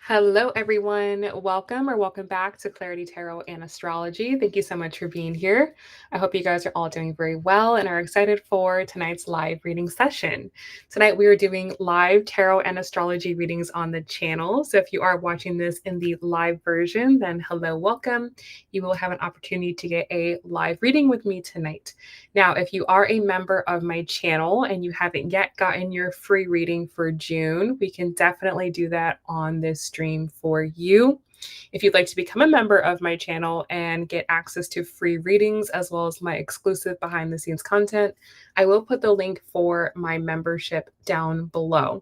Hello, everyone. Welcome back to Clarity Tarot and Astrology. Thank you so much for being here. I hope you guys are all doing very well and are excited for tonight's live reading session. Tonight, we are doing live tarot and astrology readings on the channel. So if you are watching this in the live version, then hello, welcome. You will have an opportunity to get a live reading with me tonight. Now, if you are a member of my channel and you haven't yet gotten your free reading for June, we can definitely do that on this stream for you. If you'd like to become a member of my channel and get access to free readings as well as my exclusive behind the scenes content, I will put the link for my membership down below.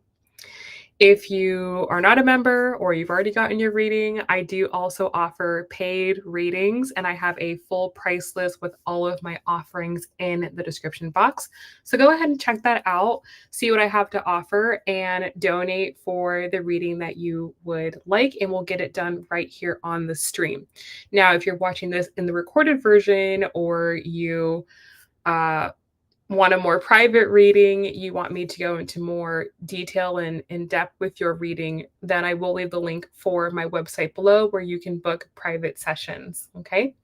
If you are not a member or you've already gotten your reading, I do also offer paid readings, and I have a full price list with all of my offerings in the description box. So go ahead and check that out, see what I have to offer, and donate for the reading that you would like, and we'll get it done right here on the stream. Now, if you're watching this in the recorded version or you want a more private reading, you want me to go into more detail and in depth with your reading, then I will leave the link for my website below where you can book private sessions. Okay.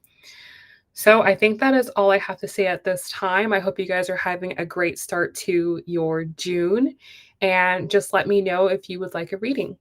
So I think that is all I have to say at this time. I hope you guys are having a great start to your June. And just let me know if you would like a reading.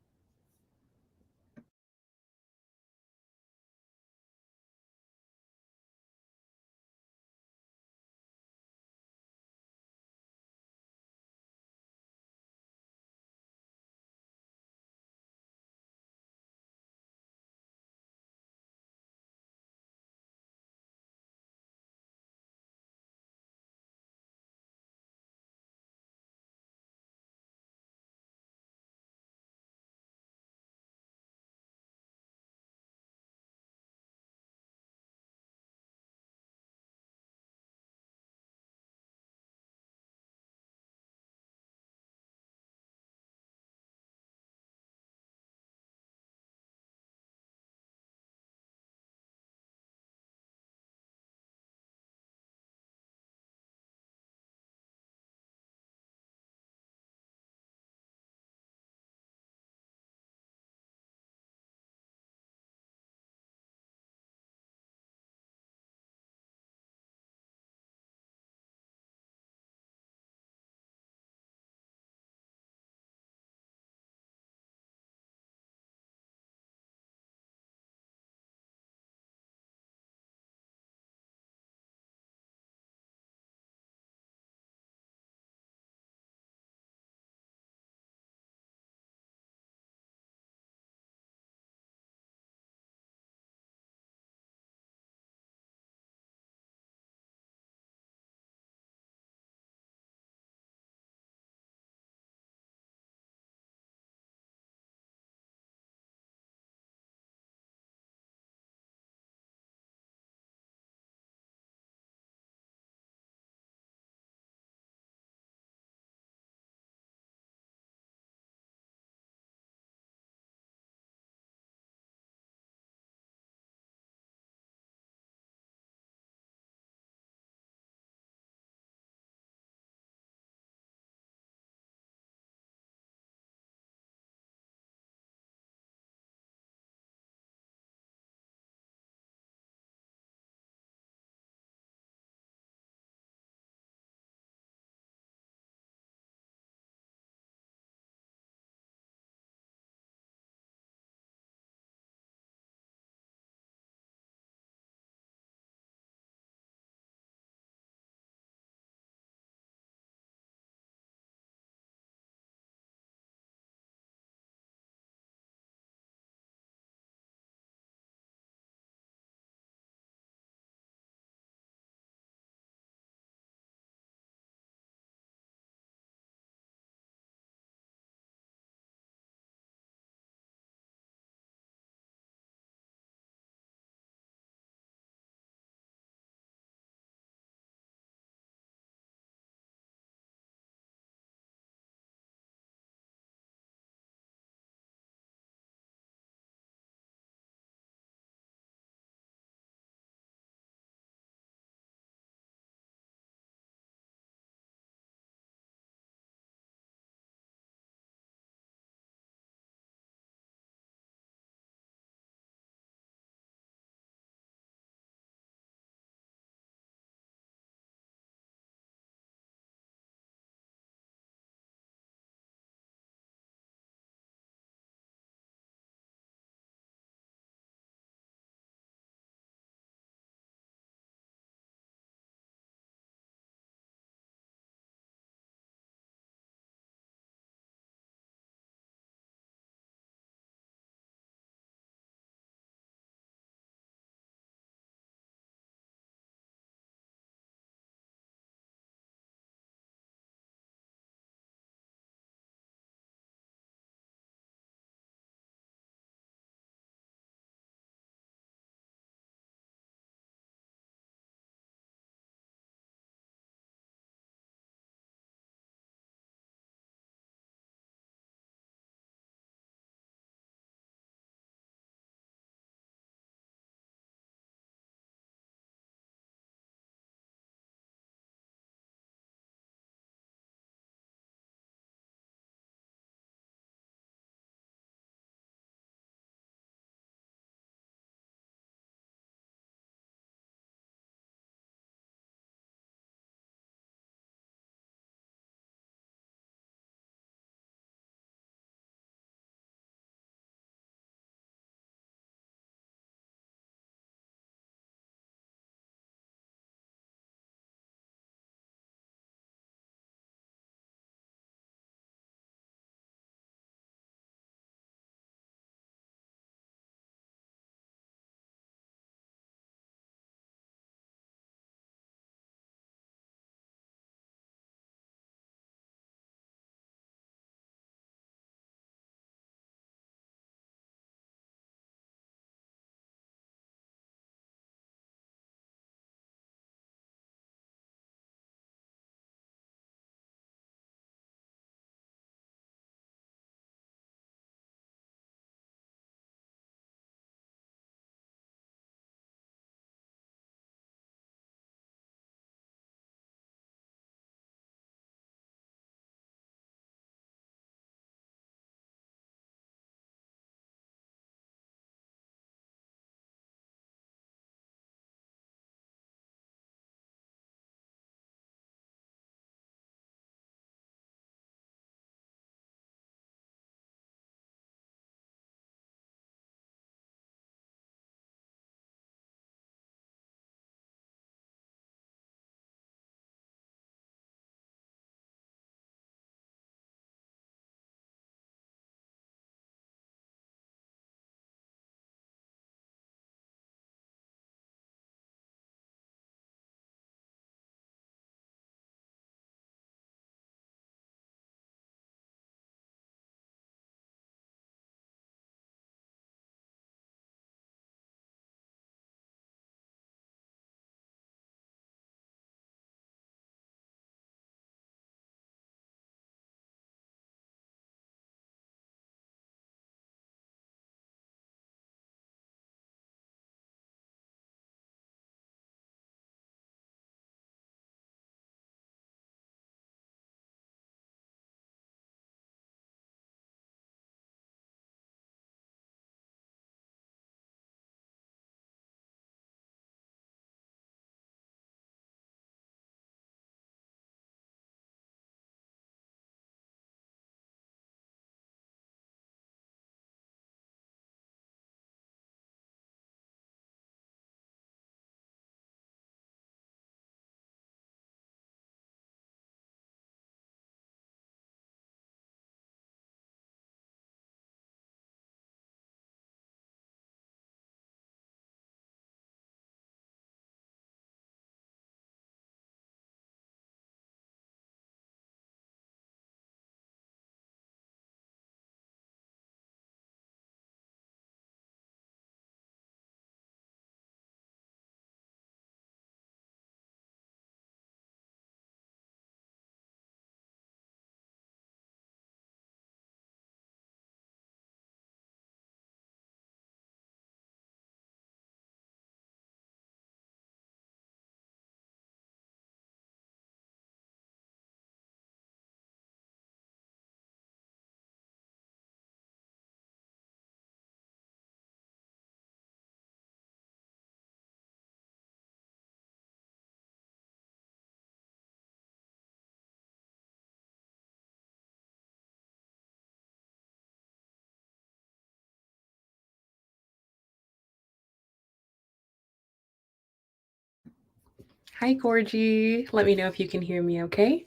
Hi, Gorgie. Let me know if you can hear me okay.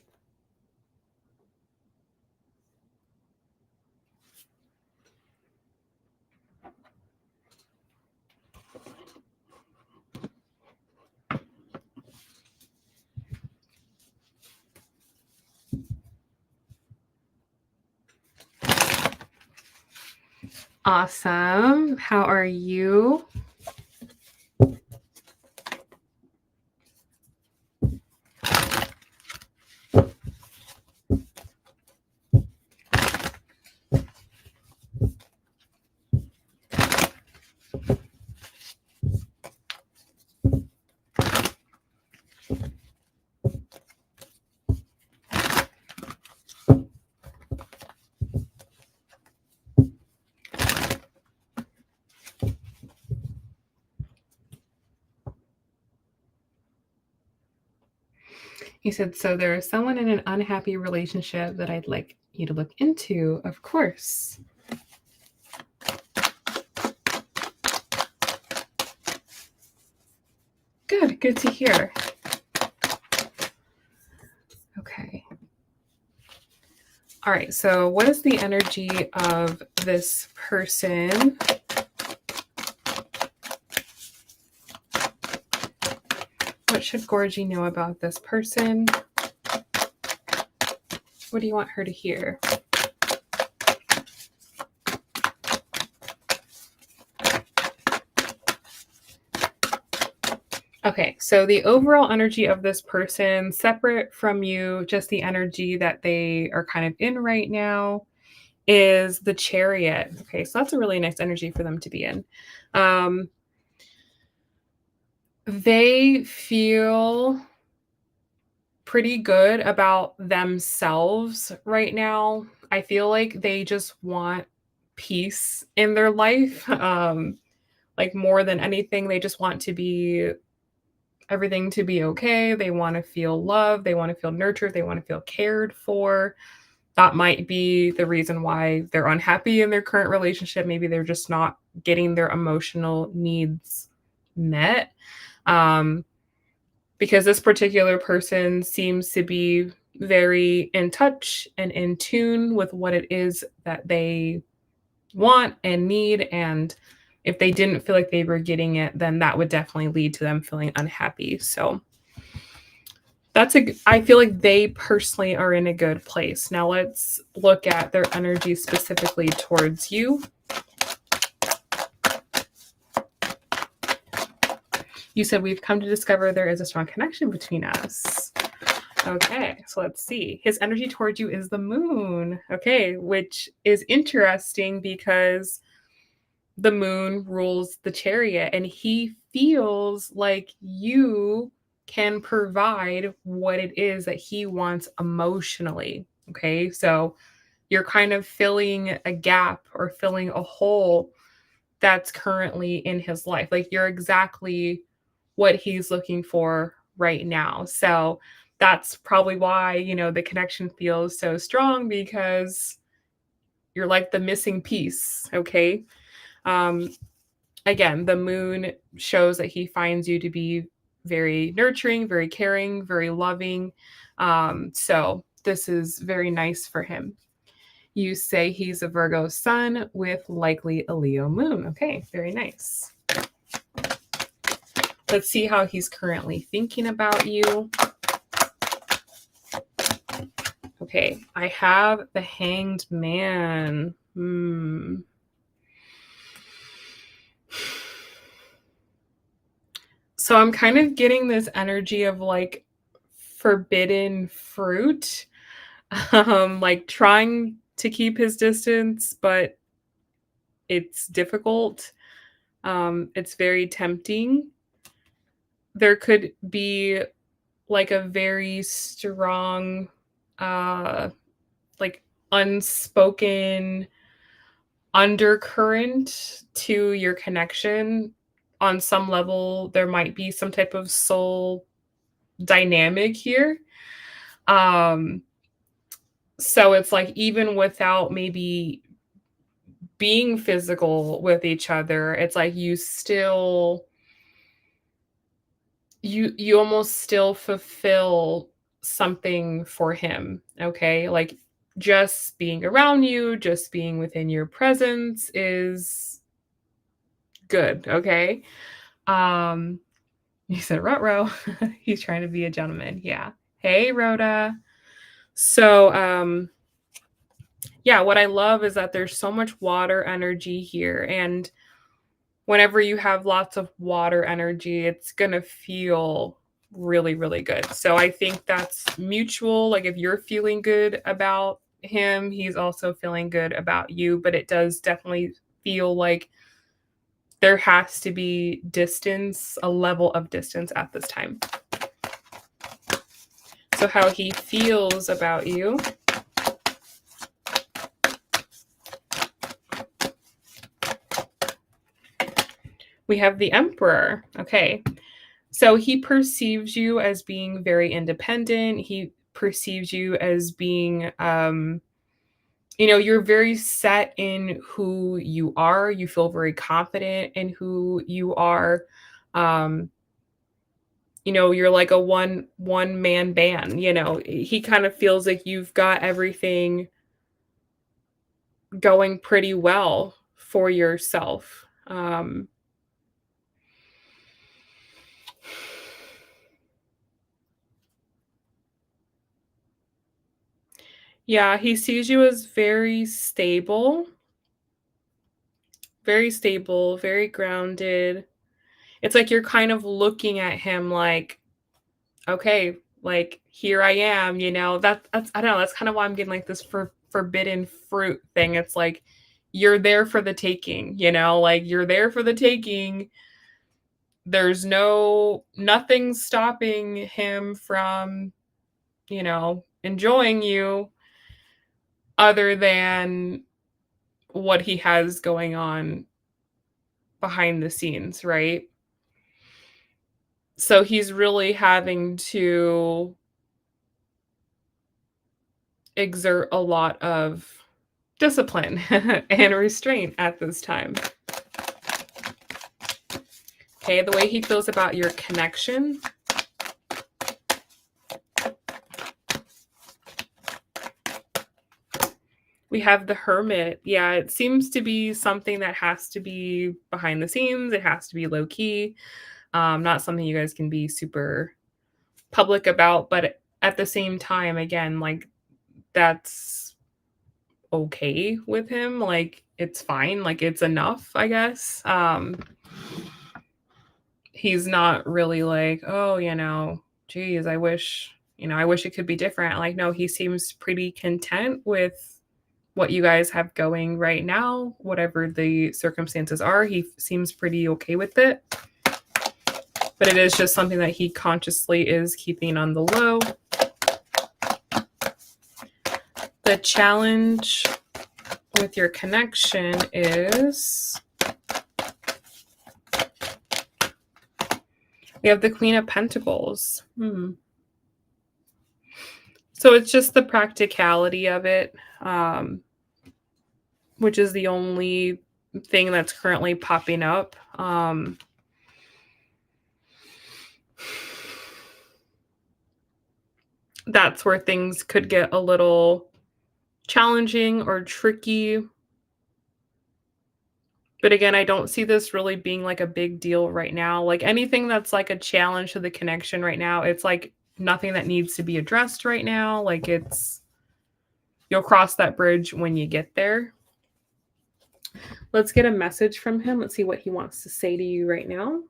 Awesome. How are you? He said, so there is someone in an unhappy relationship that I'd like you to look into. Of course. Good to hear. Okay. All right, so what is the energy of this person? What should Gorgie know about this person? What do you want her to hear? Okay, so the overall energy of this person, separate from you, just the energy that they are kind of in right now, is the Chariot. Okay, so that's a really nice energy for them to be in. They feel pretty good about themselves right now. I feel like they just want peace in their life. Like more than anything, they just want to be everything to be okay. They want to feel loved. They want to feel nurtured. They want to feel cared for. That might be the reason why they're unhappy in their current relationship. Maybe they're just not getting their emotional needs met. Because this particular person seems to be very in touch and in tune with what it is that they want and need. And if they didn't feel like they were getting it, then that would definitely lead to them feeling unhappy. So I feel like they personally are in a good place. Now let's look at their energy specifically towards you. You said we've come to discover there is a strong connection between us. Okay, so let's see. His energy towards you is the moon. Okay, which is interesting because the moon rules the Chariot and he feels like you can provide what it is that he wants emotionally. Okay, so you're kind of filling a gap or filling a hole that's currently in his life. Like you're exactly what he's looking for right now. So that's probably why, the connection feels so strong because you're like the missing piece. Okay. Um, Again, the moon shows that he finds you to be very nurturing, very caring, very loving. So this is very nice for him. You say he's a Virgo sun with likely a Leo moon. Okay, very nice. Let's see how he's currently thinking about you. Okay, I have the Hanged Man. So I'm kind of getting this energy of like forbidden fruit, like trying to keep his distance, but it's difficult. It's very tempting. There could be like a very strong, like unspoken undercurrent to your connection. On some level, there might be some type of soul dynamic here. Um, so it's like even without maybe being physical with each other, it's like you almost still fulfill something for him, okay? Like, just being around you, just being within your presence is good, okay? Um, you said, "Ruh-roh." He's trying to be a gentleman, yeah. Hey, Rhoda. So, yeah, what I love is that there's so much water energy here, and whenever you have lots of water energy, it's gonna feel really, really good. So I think that's mutual. Like if you're feeling good about him, he's also feeling good about you. But it does definitely feel like there has to be distance, a level of distance at this time. So how he feels about you. We have the Emperor. Okay. So he perceives you as being very independent. He perceives you as being, you're very set in who you are. You feel very confident in who you are. Um, you're like a one man band. He kind of feels like you've got everything going pretty well for yourself. Yeah, he sees you as very stable, very grounded. It's like you're kind of looking at him like, okay, like here I am, that's I don't know, that's kind of why I'm getting like this forbidden fruit thing. It's like you're there for the taking, like you're there for the taking. There's nothing stopping him from, enjoying you other than what he has going on behind the scenes, right? So he's really having to exert a lot of discipline and restraint at this time. Okay, the way he feels about your connection. We have the Hermit. Yeah, it seems to be something that has to be behind the scenes. It has to be low key. Not something you guys can be super public about, but at the same time, again, like that's okay with him. Like it's fine. Like it's enough, I guess. He's not really like, oh, geez, I wish it could be different. Like, no, he seems pretty content with what you guys have going right now, whatever the circumstances are. He seems pretty okay with it. But it is just something that he consciously is keeping on the low. The challenge with your connection is we have the Queen of Pentacles. So it's just the practicality of it, which is the only thing that's currently popping up. That's where things could get a little challenging or tricky. But again, I don't see this really being like a big deal right now. Like anything that's like a challenge to the connection right now, it's like nothing that needs to be addressed right now. Like you'll cross that bridge when you get there. Let's get a message from him. Let's see what he wants to say to you right now.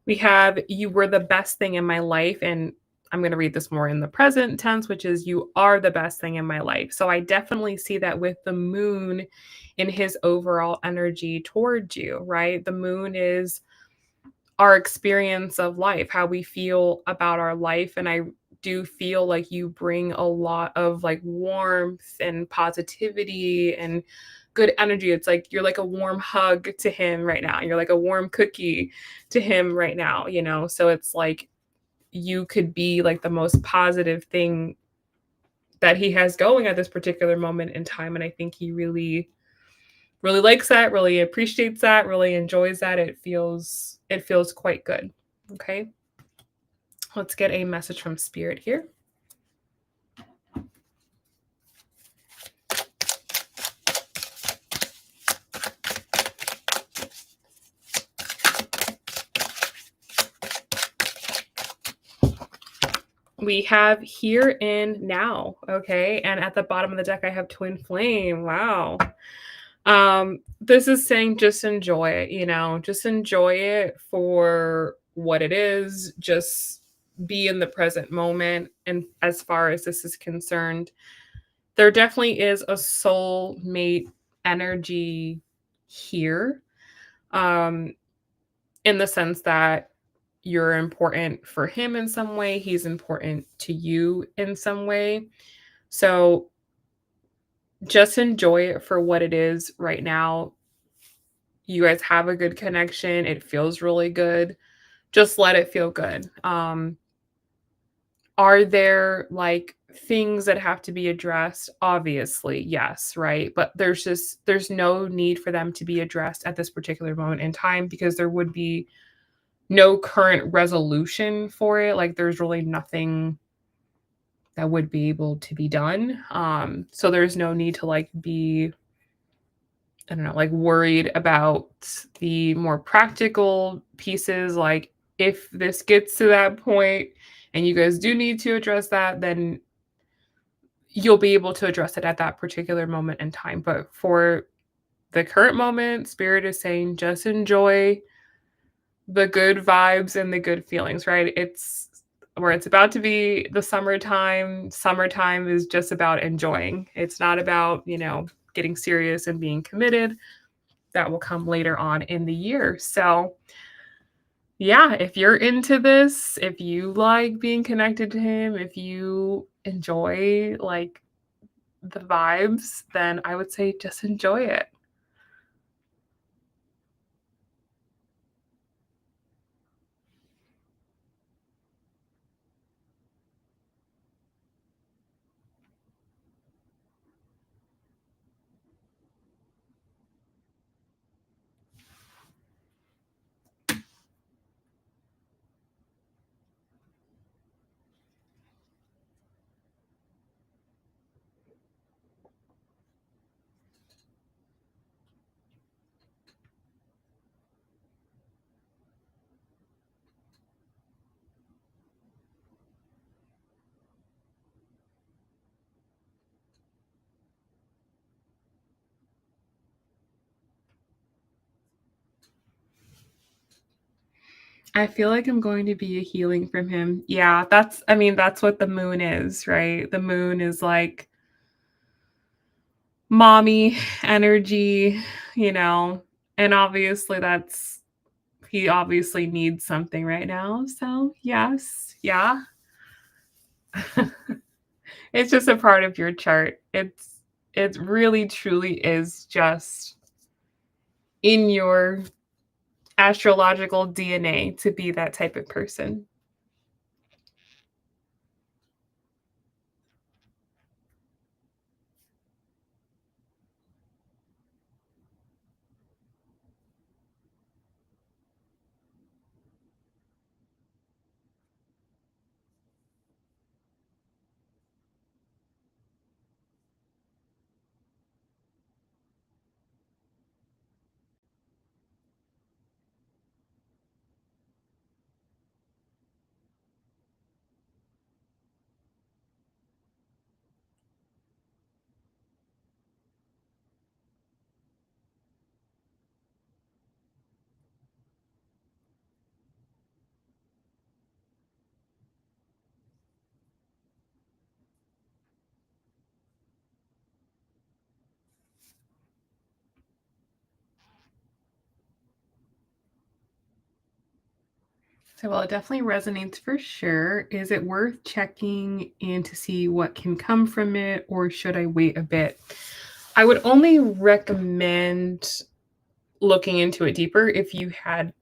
We have, you were the best thing in my life. And I'm going to read this more in the present tense, which is you are the best thing in my life. So I definitely see that with the moon in his overall energy towards you, right? The moon is our experience of life, how we feel about our life. And I do feel like you bring a lot of like warmth and positivity and good energy. It's like you're like a warm hug to him right now. You're like a warm cookie to him right now, So it's like you could be like the most positive thing that he has going at this particular moment in time. And I think he really likes that, really appreciates that, really enjoys that. It feels quite good. Okay. Let's get a message from spirit here. We have here and now. Okay. And at the bottom of the deck, I have twin flame. Wow. This is saying just enjoy it, just enjoy it for what it is. Just be in the present moment. And as far as this is concerned, there definitely is a soulmate energy here. Um, in the sense that you're important for him in some way, he's important to you in some way. So just enjoy it for what it is right now. You guys have a good connection. It feels really good. Just let it feel good. Are there like things that have to be addressed? Obviously, yes, right? But there's no need for them to be addressed at this particular moment in time because there would be no current resolution for it. Like there's really nothing that would be able to be done. So there's no need to like be, I don't know, like worried about the more practical pieces. Like if this gets to that point and you guys do need to address that, then you'll be able to address it at that particular moment in time. But for the current moment, Spirit is saying just enjoy the good vibes and the good feelings, right? It's where it's about to be the summertime. Summertime is just about enjoying. It's not about, getting serious and being committed. That will come later on in the year. So, yeah, if you're into this, if you like being connected to him, if you enjoy like the vibes, then I would say just enjoy it. I feel like I'm going to be a healing from him. Yeah, that's what the moon is, right? The moon is like mommy energy, you know, and obviously he obviously needs something right now. So, yes, yeah. It's just a part of your chart. It really truly is just in your astrological DNA to be that type of person. So, well, it definitely resonates for sure. Is it worth checking in to see what can come from it, or should I wait a bit? I would only recommend looking into it deeper if you had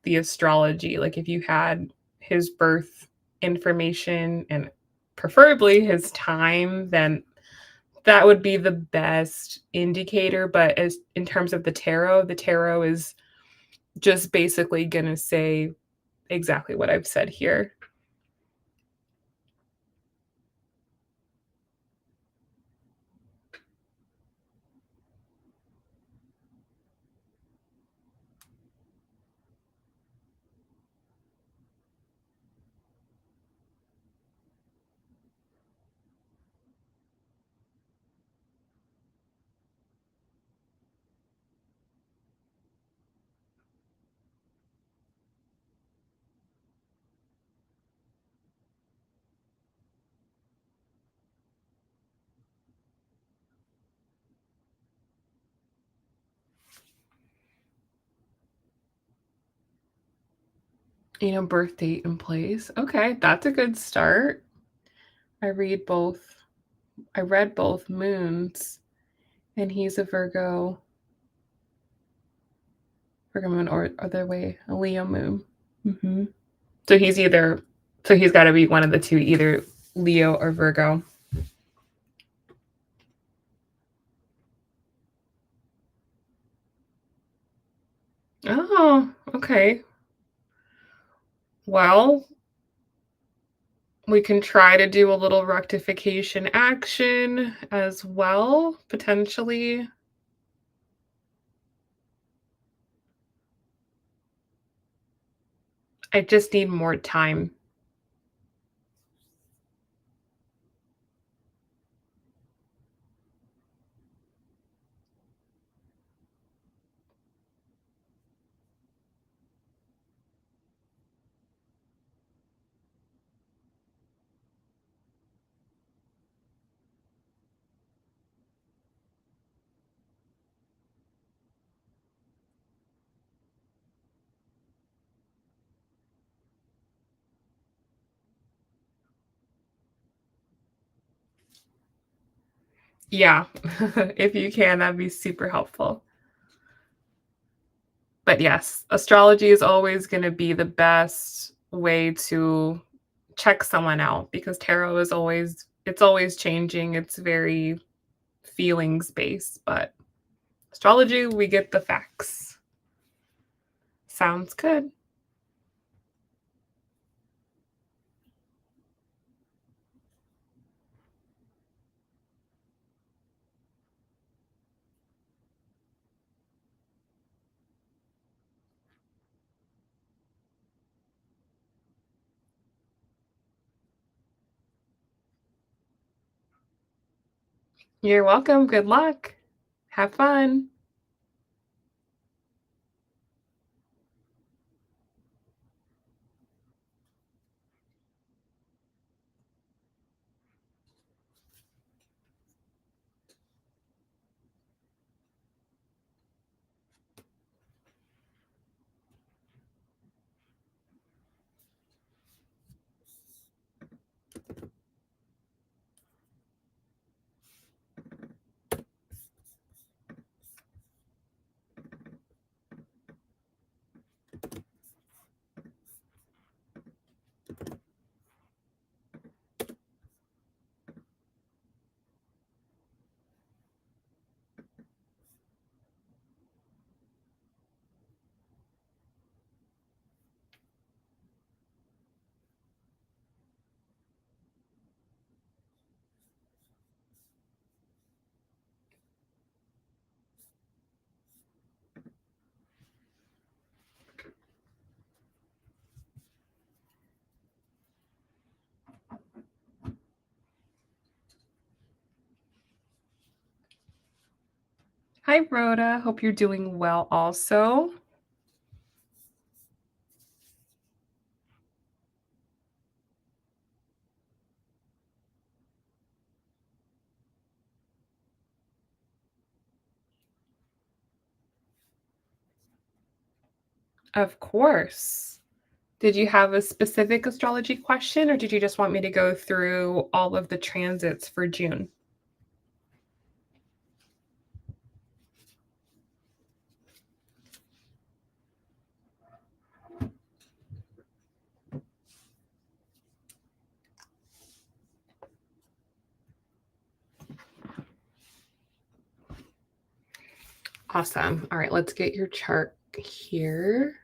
the astrology, like if you had his birth information and preferably his time, then that would be the best indicator. But as in terms of the tarot is just basically going to say exactly what I've said here. Birth date and place. Okay, that's a good start. I read both. I read both moons, and he's a Virgo moon, or other way, a Leo moon. hmm So he's got to be one of the two, either Leo or Virgo. Oh, okay. Well, we can try to do a little rectification action as well, potentially. I just need more time. Yeah, if you can, that'd be super helpful. But yes, astrology is always going to be the best way to check someone out because tarot is always changing. It's very feelings based, but astrology, we get the facts. Sounds good. You're welcome. Good luck. Have fun. Hi, Rhoda. Hope you're doing well also. Of course. Did you have a specific astrology question, or did you just want me to go through all of the transits for June? Awesome. All right, let's get your chart here.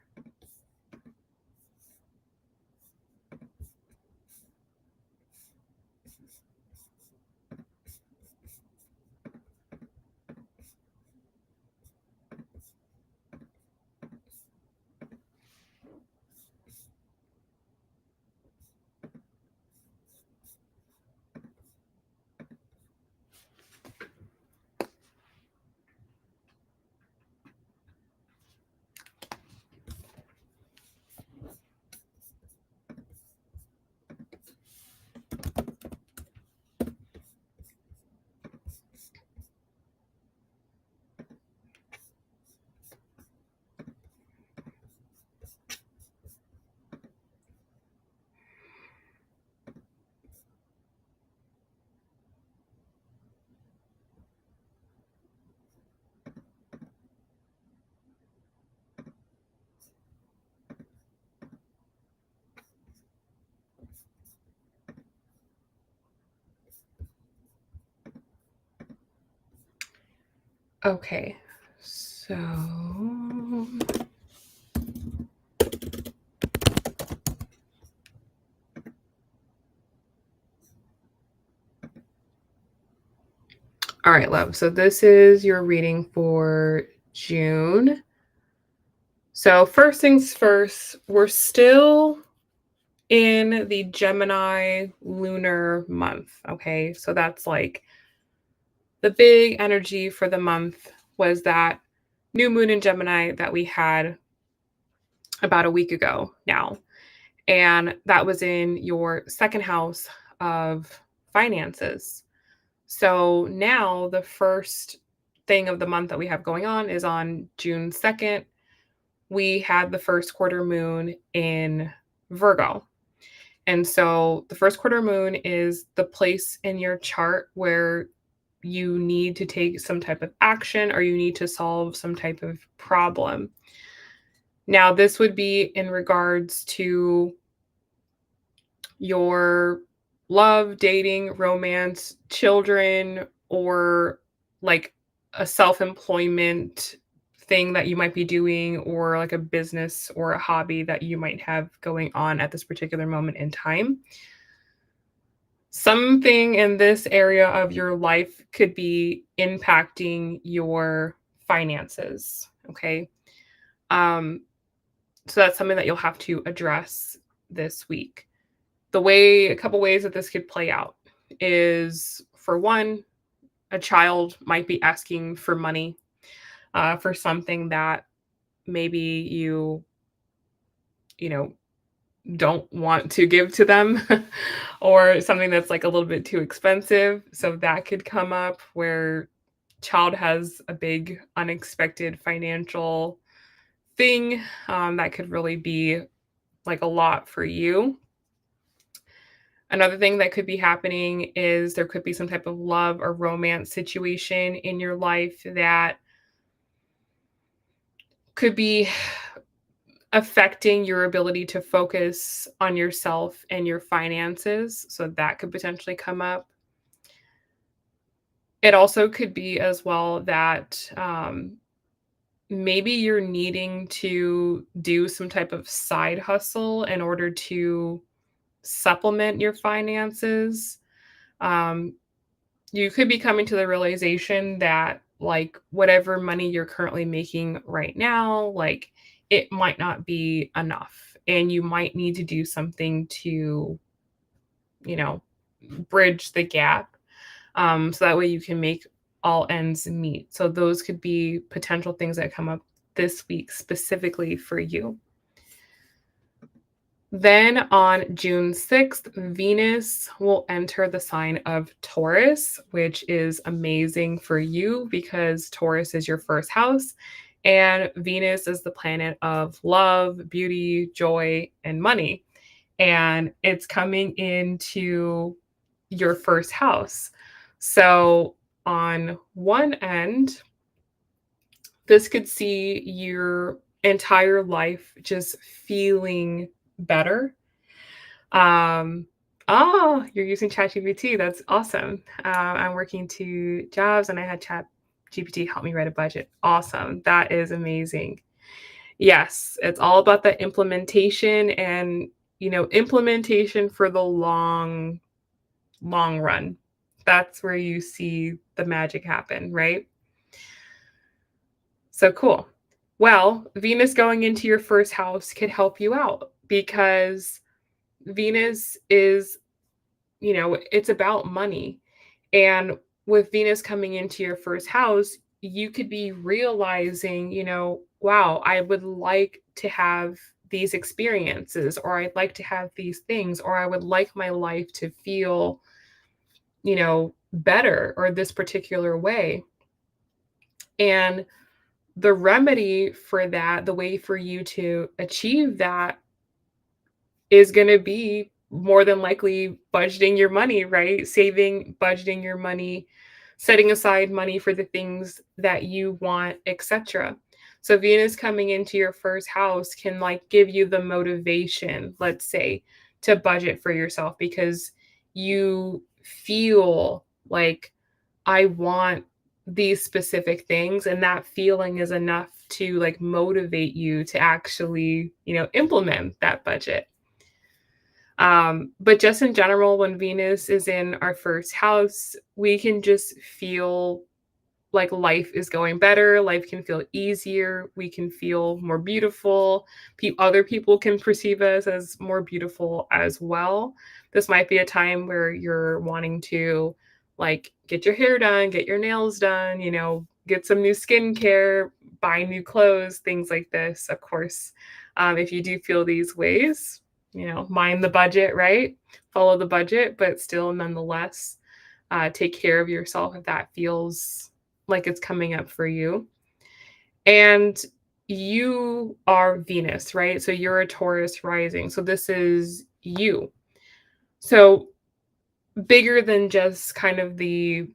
Okay, so all right, love. So this is your reading for June. So first things first, we're still in the Gemini lunar month. Okay, so that's like the big energy for the month was that new moon in Gemini that we had about a week ago now. And that was in your second house of finances. So now the first thing of the month that we have going on is on June 2nd. We had the first quarter moon in Virgo. And so the first quarter moon is the place in your chart where you need to take some type of action or you need to solve some type of problem. Now, this would be in regards to your love, dating, romance, children, or like a self employment thing that you might be doing, or like a business or a hobby that you might have going on at this particular moment in time. Something in this area of your life could be impacting your finances. Okay. Um, so that's something that you'll have to address this week. A couple ways that this could play out is, for one, a child might be asking for money for something that maybe you know, don't want to give to them or something that's like a little bit too expensive. So that could come up where child has a big unexpected financial thing that could really be like a lot for you. Another thing that could be happening is there could be some type of love or romance situation in your life that could be affecting your ability to focus on yourself and your finances. So that could potentially come up. It also could be as well that maybe you're needing to do some type of side hustle in order to supplement your finances. Um, you could be coming to the realization that like whatever money you're currently making right now, like it might not be enough and you might need to do something to, you know, bridge the gap. So that way you can make all ends meet. So those could be potential things that come up this week specifically for you. Then on June 6th, Venus will enter the sign of Taurus, which is amazing for you because Taurus is your first house and Venus is the planet of love, beauty, joy, and money. And it's coming into your first house. So on one end, this could see your entire life just feeling better. Oh, you're using ChatGPT. That's awesome. I'm working two jobs and I had GPT, help me write a budget. Awesome. That is amazing. Yes, it's all about the implementation and, implementation for the long run. That's where you see the magic happen, right? So cool. Well, Venus going into your first house could help you out because Venus is, it's about money. And with Venus coming into your first house, you could be realizing, wow, I would like to have these experiences, or I'd like to have these things, or I would like my life to feel, better or this particular way. And the remedy for that, the way for you to achieve that is going to be more than likely budgeting your money, right? Saving, budgeting your money, setting aside money for the things that you want, etc. So Venus coming into your first house can like give you the motivation, let's say, to budget for yourself because you feel like I want these specific things, and that feeling is enough to like motivate you to actually, implement that budget. But just in general, when Venus is in our first house, we can just feel like life is going better. Life can feel easier. We can feel more beautiful. Other people can perceive us as more beautiful as well. This might be a time where you're wanting to like get your hair done, get your nails done, get some new skincare, buy new clothes, things like this. Of course, if you do feel these ways, mind the budget, right? Follow the budget, but still nonetheless take care of yourself if that feels like it's coming up for you. And you are Venus, right? So you're a Taurus rising. So this is you. So bigger than just kind of the,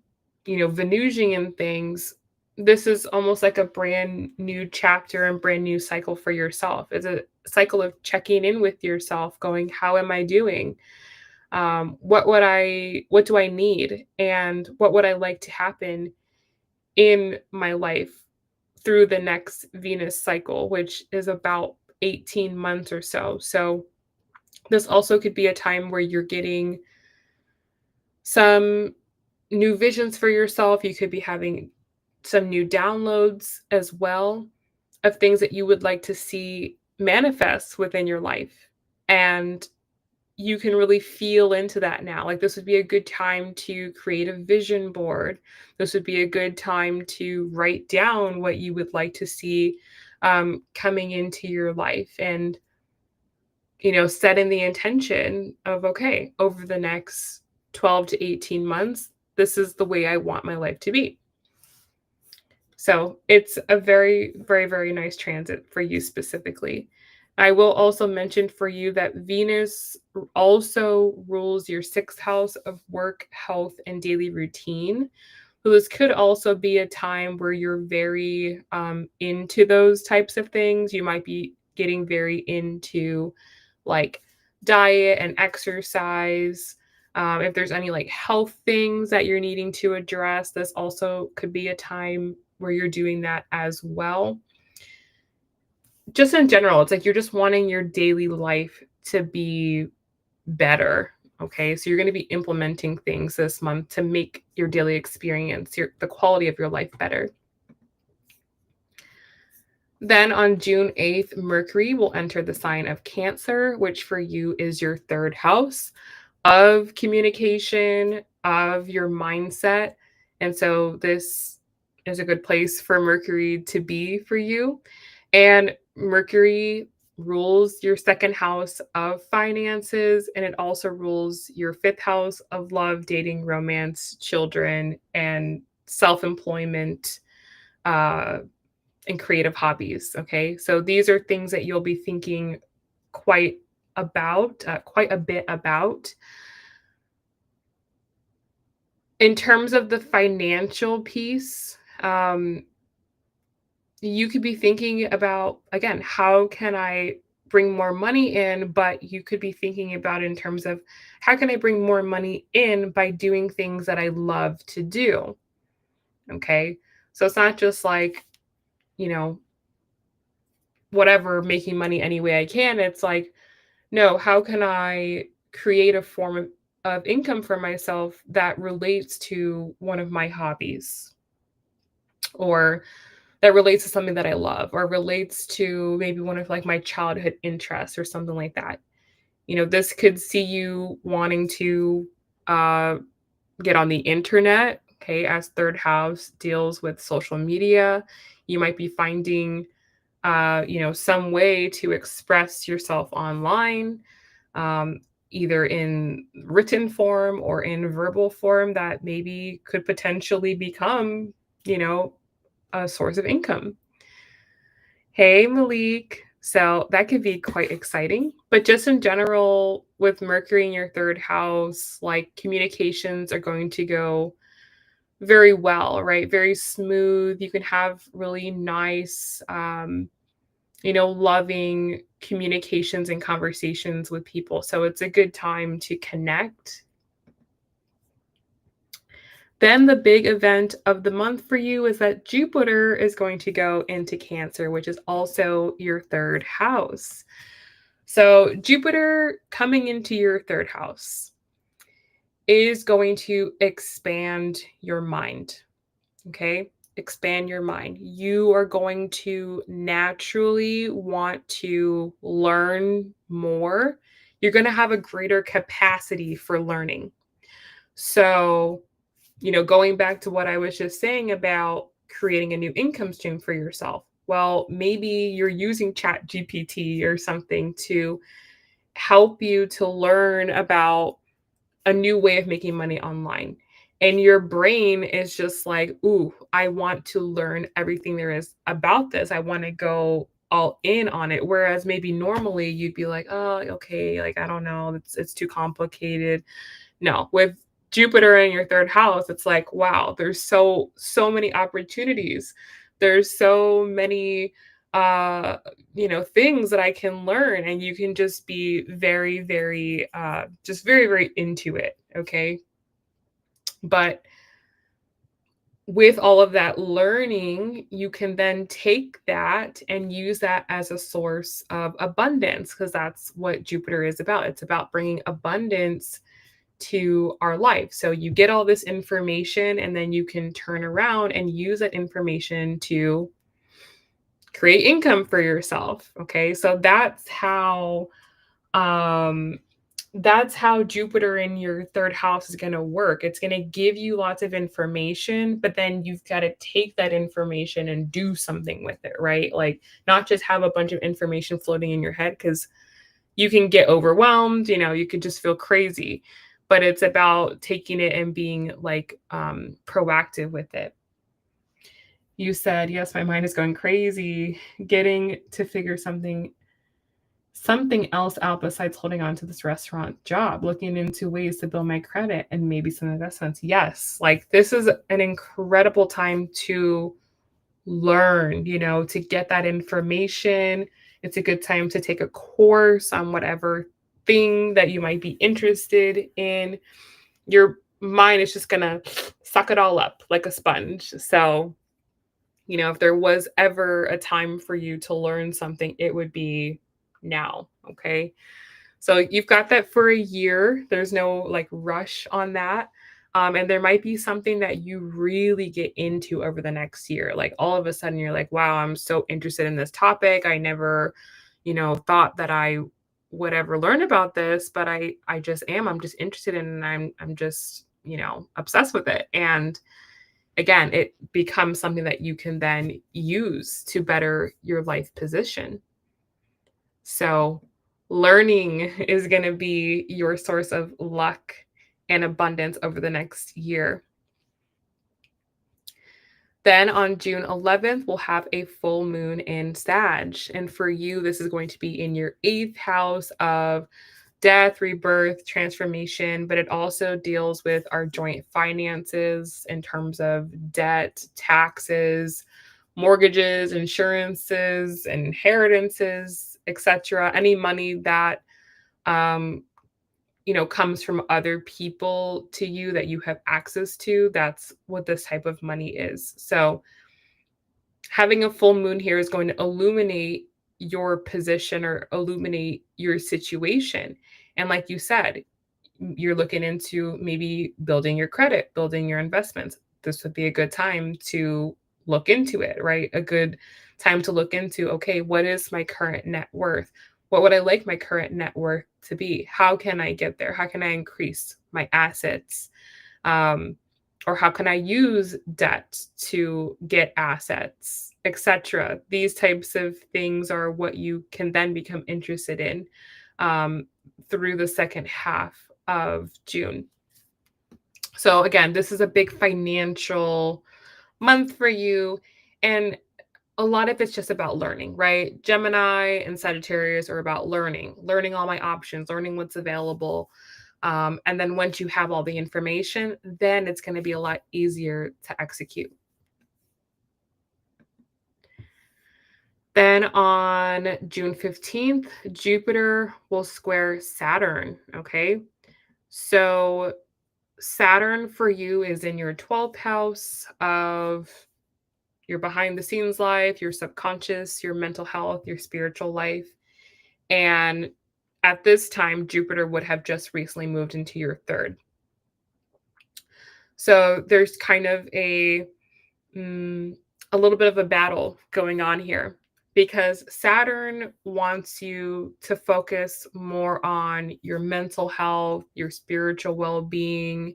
Venusian things, this is almost like a brand new chapter and brand new cycle for yourself. It's a cycle of checking in with yourself, going, how am I doing? What do I need? And what would I like to happen in my life through the next Venus cycle, which is about 18 months or so. So this also could be a time where you're getting some new visions for yourself. You could be having some new downloads as well of things that you would like to see manifest within your life. And you can really feel into that now. Like this would be a good time to create a vision board. This would be a good time to write down what you would like to see coming into your life and, setting the intention of, okay, over the next 12 to 18 months, this is the way I want my life to be. So it's a very, very, very nice transit for you specifically. I will also mention for you that Venus also rules your sixth house of work, health, and daily routine. So this could also be a time where you're very into those types of things. You might be getting very into like diet and exercise. If there's any like health things that you're needing to address, this also could be a time where you're doing that as well. Just in general, it's like you're just wanting your daily life to be better. Okay. So you're going to be implementing things this month to make your daily experience, the quality of your life better. Then on June 8th, Mercury will enter the sign of Cancer, which for you is your third house of communication, of your mindset. And so this is a good place for Mercury to be for you. And Mercury rules your second house of finances, and it also rules your fifth house of love, dating, romance, children, and self-employment and creative hobbies. Okay, so these are things that you'll be thinking quite a bit about. In terms of the financial piece, you could be thinking about, again, how can I bring more money in? But you could be thinking about in terms of how can I bring more money in by doing things that I love to do? Okay. So it's not just like, you know, whatever, making money any way I can. It's like, no, how can I create a form of income for myself that relates to one of my hobbies, or that relates to something that I love, or relates to maybe one of like my childhood interests or something like that. This could see you wanting to uh, get on the internet, okay, as third house deals with social media. You might be finding, some way to express yourself online, um, either in written form or in verbal form that maybe could potentially become, you know, a source of income. Hey, Malik. So that could be quite exciting. But just in general, with Mercury in your third house, like communications are going to go very well, right? Very smooth. You can have really nice, loving communications and conversations with people. So it's a good time to connect. Then the big event of the month for you is that Jupiter is going to go into Cancer, which is also your third house. So Jupiter coming into your third house is going to expand your mind. Okay. Expand your mind. You are going to naturally want to learn more. You're going to have a greater capacity for learning. So, going back to what I was just saying about creating a new income stream for yourself. Well, maybe you're using Chat GPT or something to help you to learn about a new way of making money online. And your brain is just like, ooh, I want to learn everything there is about this. I want to go all in on it. Whereas maybe normally you'd be like, oh, okay, like I don't know, it's too complicated. No, with Jupiter in your third house, it's like, wow, there's so many opportunities. There's so many things that I can learn, and you can just be very, very just very, very into it, okay? But with all of that learning, you can then take that and use that as a source of abundance, because that's what Jupiter is about. It's about bringing abundance to our life. So you get all this information and then you can turn around and use that information to create income for yourself. Okay? So um that's how Jupiter in your third house is going to work. It's going to give you lots of information, but then you've got to take that information and do something with it, right? Like not just have a bunch of information floating in your head, cuz you can get overwhelmed, you could just feel crazy. But it's about taking it and being like proactive with it. You said, yes, my mind is going crazy, getting to figure something else out besides holding on to this restaurant job, looking into ways to build my credit and maybe some investments. Yes, like this is an incredible time to learn, to get that information. It's a good time to take a course on whatever thing that you might be interested in. Your mind is just going to suck it all up like a sponge. So, if there was ever a time for you to learn something, it would be now. Okay. So you've got that for a year. There's no like rush on that. And there might be something that you really get into over the next year. Like all of a sudden you're like, wow, I'm so interested in this topic. I never, thought that I would ever learn about this, but I just am. I'm just interested in it, and I'm just, obsessed with it. And again, it becomes something that you can then use to better your life position. So, learning is going to be your source of luck and abundance over the next year. Then on June 11th, we'll have a full moon in Sag. And for you, this is going to be in your eighth house of death, rebirth, transformation, but it also deals with our joint finances in terms of debt, taxes, mortgages, insurances, inheritances, etc. Any money that um, comes from other people to you that you have access to, that's what this type of money is. So Having a full moon here is going to illuminate your position or illuminate your situation. And like you said, you're looking into maybe building your credit, building your investments. This would be a good time to look into it, right? A good time to look into, okay, what is my current net worth? What would I like my current net worth to be? How can I get there? How can I increase my assets? Um, or how can I use debt to get assets, etc. These types of things are what you can then become interested in um, through the second half of June. So, again, this is a big financial month for you. And a lot of it's just about learning, right? Gemini and Sagittarius are about learning all my options, learning what's available. And then once you have all the information, then it's going to be a lot easier to execute. Then on June 15th, Jupiter will square Saturn. Okay. So Saturn for you is in your 12th house of your behind the scenes life, your subconscious, your mental health, your spiritual life. And at this time, Jupiter would have just recently moved into your third. So there's kind of a little bit of a battle going on here because Saturn wants you to focus more on your mental health, your spiritual well-being,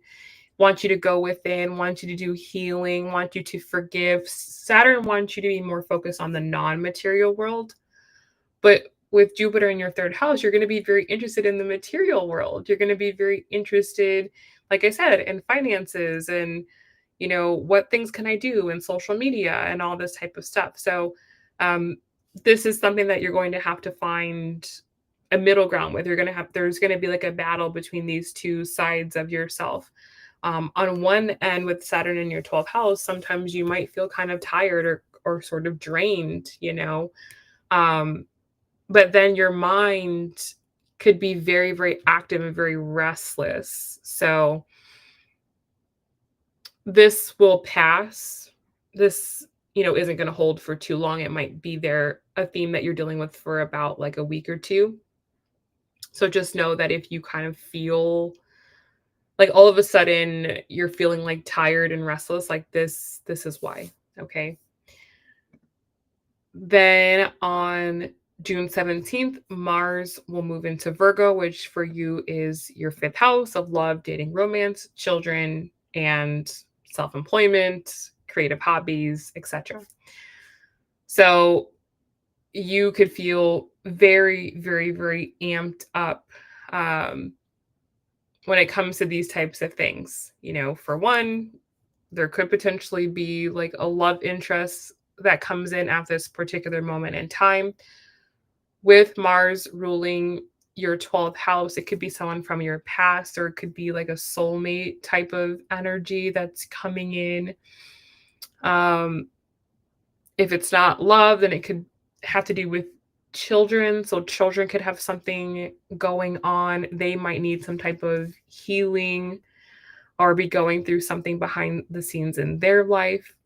want you to go within, want you to do healing, want you to forgive. Saturn wants you to be more focused on the non-material world. But with Jupiter in your third house, you're going to be very interested in the material world. You're going to be very interested, like I said, in finances and, what things can I do in social media and all this type of stuff. So, um, this is something that you're going to have to find a middle ground with. There's going to be like a battle between these two sides of yourself. On one end, with Saturn in your 12th house, sometimes you might feel kind of tired or sort of drained. Um, but then your mind could be very, very active and very restless. So this will pass. This, isn't going to hold for too long. It might be a theme that you're dealing with for about like a week or two. So just know that if you kind of feel like all of a sudden you're feeling like tired and restless, like this is why. Okay. Then on June 17th, Mars will move into Virgo, which for you is your fifth house of love, dating, romance, children, and self-employment, creative hobbies, etc. So you could feel very, very, very amped up when it comes to these types of things. For one, there could potentially be like a love interest that comes in at this particular moment in time. With Mars ruling your 12th house, it could be someone from your past, or it could be like a soulmate type of energy that's coming in. If it's not love, then it could have to do with children. So children could have something going on. They might need some type of healing or be going through something behind the scenes in their life.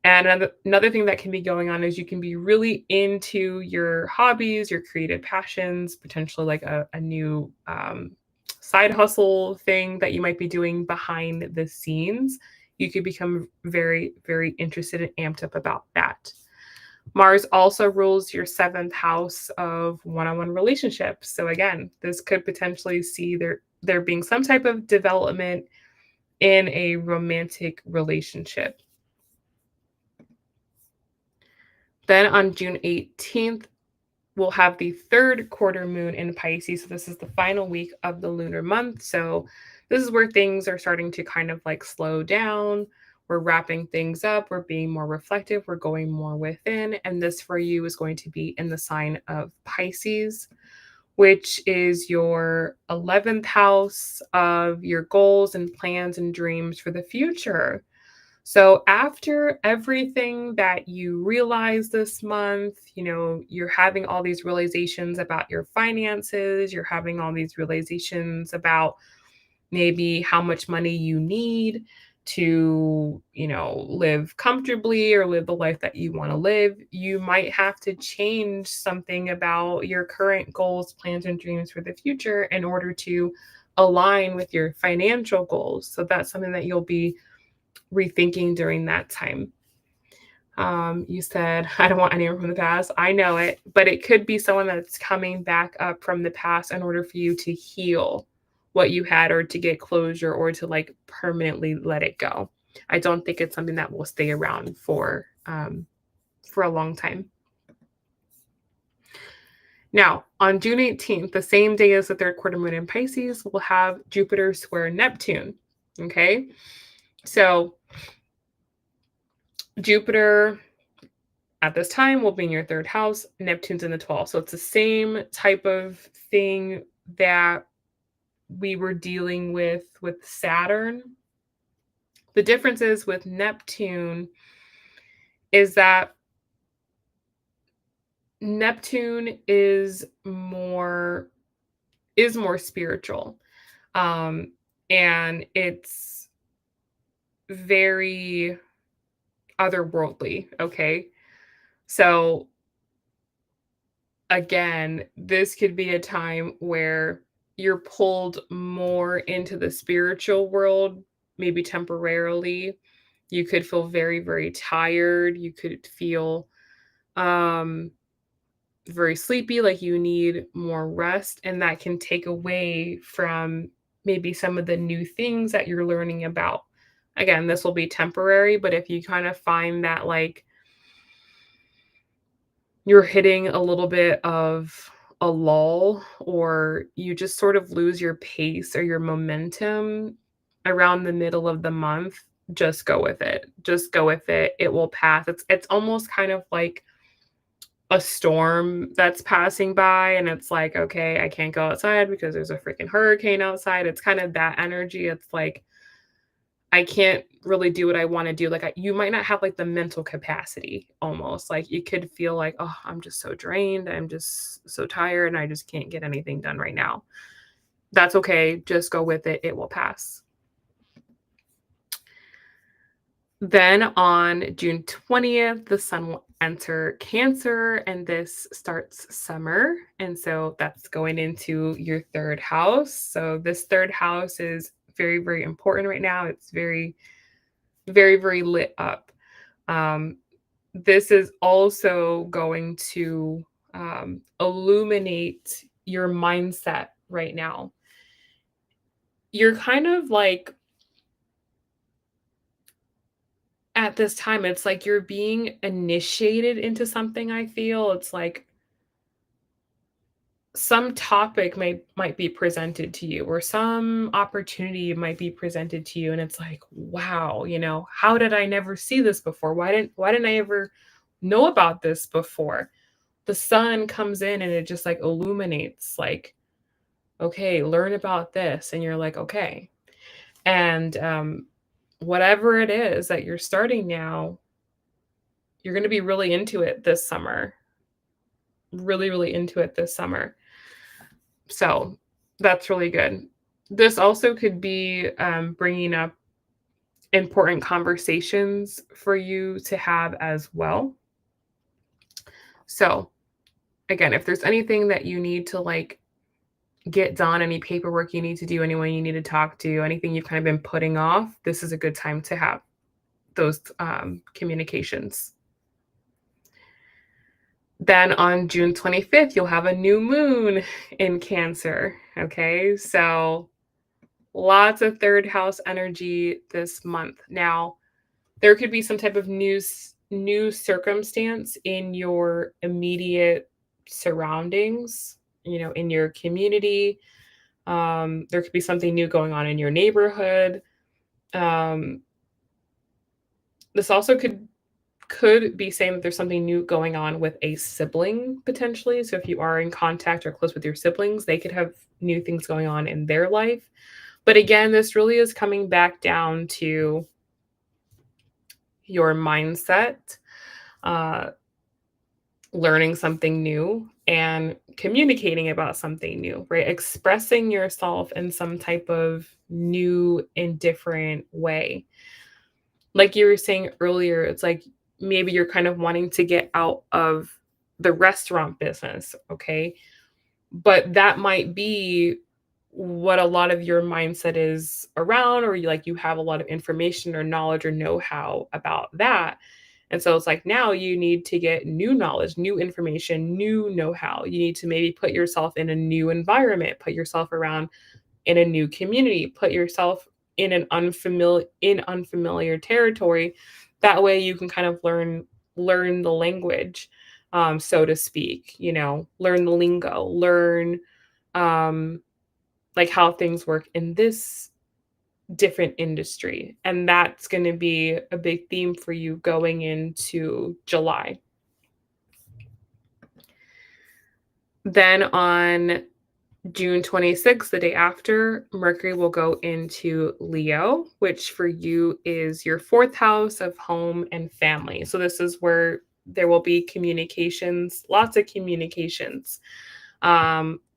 And another thing that can be going on is you can be really into your hobbies, your creative passions, potentially like a new side hustle thing that you might be doing behind the scenes. You could become very, very interested and amped up about that. Mars also rules your seventh house of one-on-one relationships. So again, this could potentially see there being some type of development in a romantic relationship. Then on June 18th, we'll have the third quarter moon in Pisces. So this is the final week of the lunar month. So this is where things are starting to kind of like slow down. We're wrapping things up. We're being more reflective. We're going more within. And this for you is going to be in the sign of Pisces, which is your 11th house of your goals and plans and dreams for the future. So after everything that you realize this month, you're having all these realizations about your finances, you're having all these realizations about maybe how much money you need, to, live comfortably or live the life that you want to live, you might have to change something about your current goals, plans, and dreams for the future in order to align with your financial goals. So that's something that you'll be rethinking during that time. You said, I don't want anyone from the past. I know it, but it could be someone that's coming back up from the past in order for you to heal what you had or to get closure or to like permanently let it go. I don't think it's something that will stay around for a long time. Now, on June 18th, the same day as the third quarter moon in Pisces, we'll have Jupiter square Neptune. Okay. So Jupiter at this time will be in your third house, Neptune's in the 12th. So it's the same type of thing that we were dealing with Saturn. The difference is with Neptune is that Neptune is more spiritual. And it's very otherworldly, okay? So again, this could be a time where you're pulled more into the spiritual world, maybe temporarily. You could feel very, very tired. You could feel um, very sleepy, like you need more rest. And that can take away from maybe some of the new things that you're learning about. Again, this will be temporary, but if you kind of find that like you're hitting a little bit of a lull or you just sort of lose your pace or your momentum around the middle of the month, just go with it. Just go with it. It will pass. It's almost kind of like a storm that's passing by and it's like, okay, I can't go outside because there's a freaking hurricane outside. It's kind of that energy. It's like I can't really do what I wanna do, like, you might not have, like, the mental capacity almost, like, you could feel like, "Oh, I'm just so drained, I'm just so tired, and I just can't get anything done right now." That's okay, just go with it, it will pass. Then on June 20th, the sun will enter Cancer, and this starts summer, and so that's going into your 3rd house. So this 3rd house is very, very important right now, it's very, very, very lit up. Um, this is also going to illuminate your mindset right now. You're kind of like at this time, it's like you're being initiated into something. I feel it's like some topic might be presented to you or some opportunity might be presented to you and it's like wow, how did I never see this before? Why didn't I ever know about this before? The sun comes in and it just like illuminates like, okay, learn about this, and you're like, okay. And whatever it is that you're starting now, you're going to be really into it this summer, really, really into it this summer. So that's really good. This also could be bringing up important conversations for you to have as well. So again, if there's anything that you need to like get done, any paperwork you need to do, anyone you need to talk to, anything you've kind of been putting off, this is a good time to have those communications. Then on June 25th, you'll have a new moon in Cancer. Okay, so lots of 3rd house energy this month. Now, there could be some type of new circumstance in your immediate surroundings, in your community. There could be something new going on in your neighborhood. Um, this also could be saying that there's something new going on with a sibling potentially. So if you are in contact or close with your siblings, they could have new things going on in their life. But again, this really is coming back down to your mindset. Uh, learning something new and communicating about something new, right? Expressing yourself in some type of new and different way. Like you were saying earlier, it's like maybe you're kind of wanting to get out of the restaurant business, okay? But that might be what a lot of your mindset is around, or you have a lot of information or knowledge or know-how about that. And so it's like now you need to get new knowledge, new information, new know-how. You need to maybe put yourself in a new environment, put yourself around in a new community, put yourself in an unfamiliar territory. That way you can kind of learn the language, so to speak, learn the lingo, learn um like how things work in this different industry. And that's going to be a big theme for you going into July. Then on June 26th, the day after, Mercury will go into Leo, which for you is your fourth house of home and family. So this is where there will be communications, lots of communications,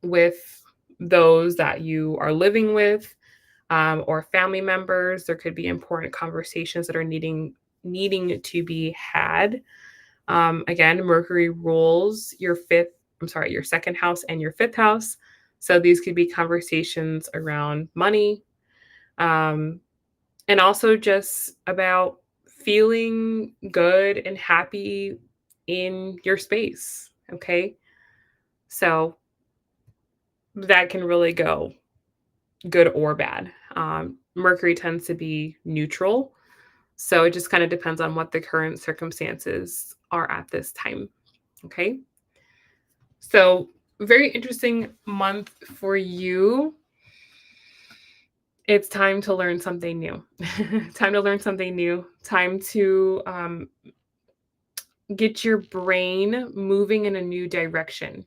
with those that you are living with, or family members. There could be important conversations that are needing to be had. Again, Mercury rules your second house and your fifth house. So these could be conversations around money, um, and also just about feeling good and happy in your space. Okay. So that can really go good or bad. Mercury tends to be neutral. So it just kind of depends on what the current circumstances are at this time. Okay. So, very interesting month for you. It's time to learn something new. Time to learn something new. Time to get your brain moving in a new direction.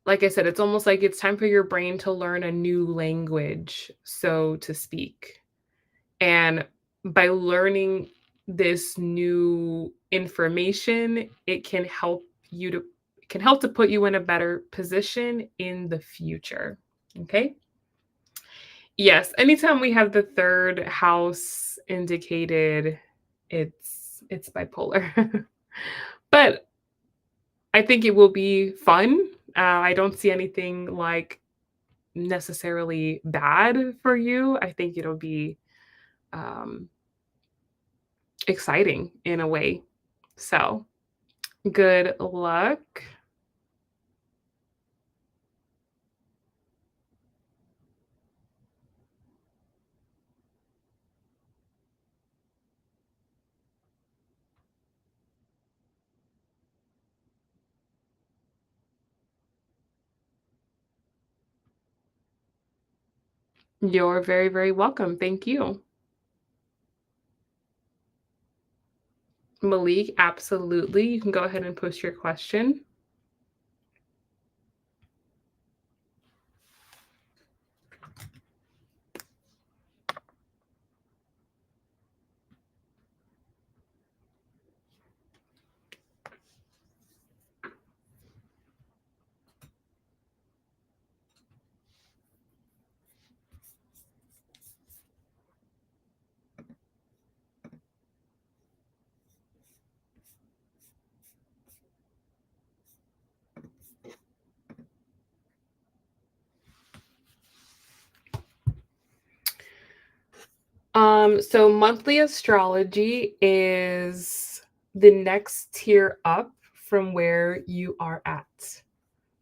Like I said, it's almost like it's time for your brain to learn a new language, so to speak. And by learning this new information, it can help to put you in a better position in the future. Okay? Yes, anytime we have the third house indicated, it's bipolar. But I think it will be fun. I don't see anything like necessarily bad for you. I think it'll be um, exciting in a way. So, good luck. You're very, very welcome. Thank you. Malik, absolutely. You can go ahead and post your question. So monthly astrology is the next tier up from where you are at.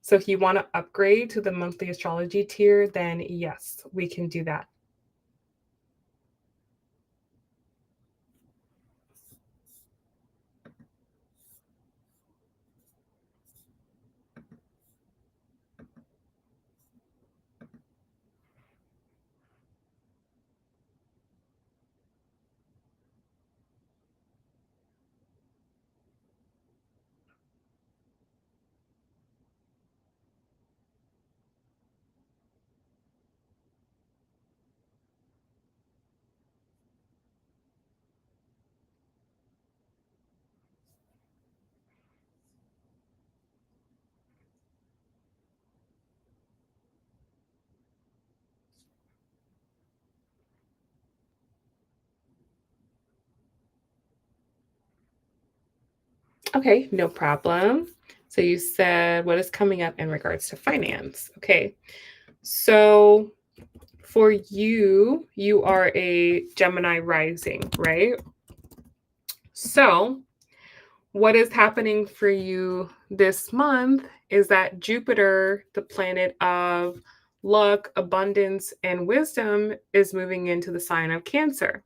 So if you want to upgrade to the monthly astrology tier, then yes, we can do that. Okay, no problem. So you said what is coming up in regards to finance. Okay. So for you, you are a Gemini rising, right? So what is happening for you this month is that Jupiter, the planet of luck, abundance, and wisdom, is moving into the sign of Cancer.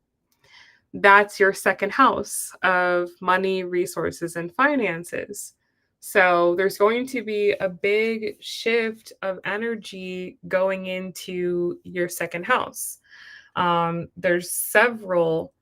That's your second house of money, resources, and finances. So there's going to be a big shift of energy going into your second house. There's several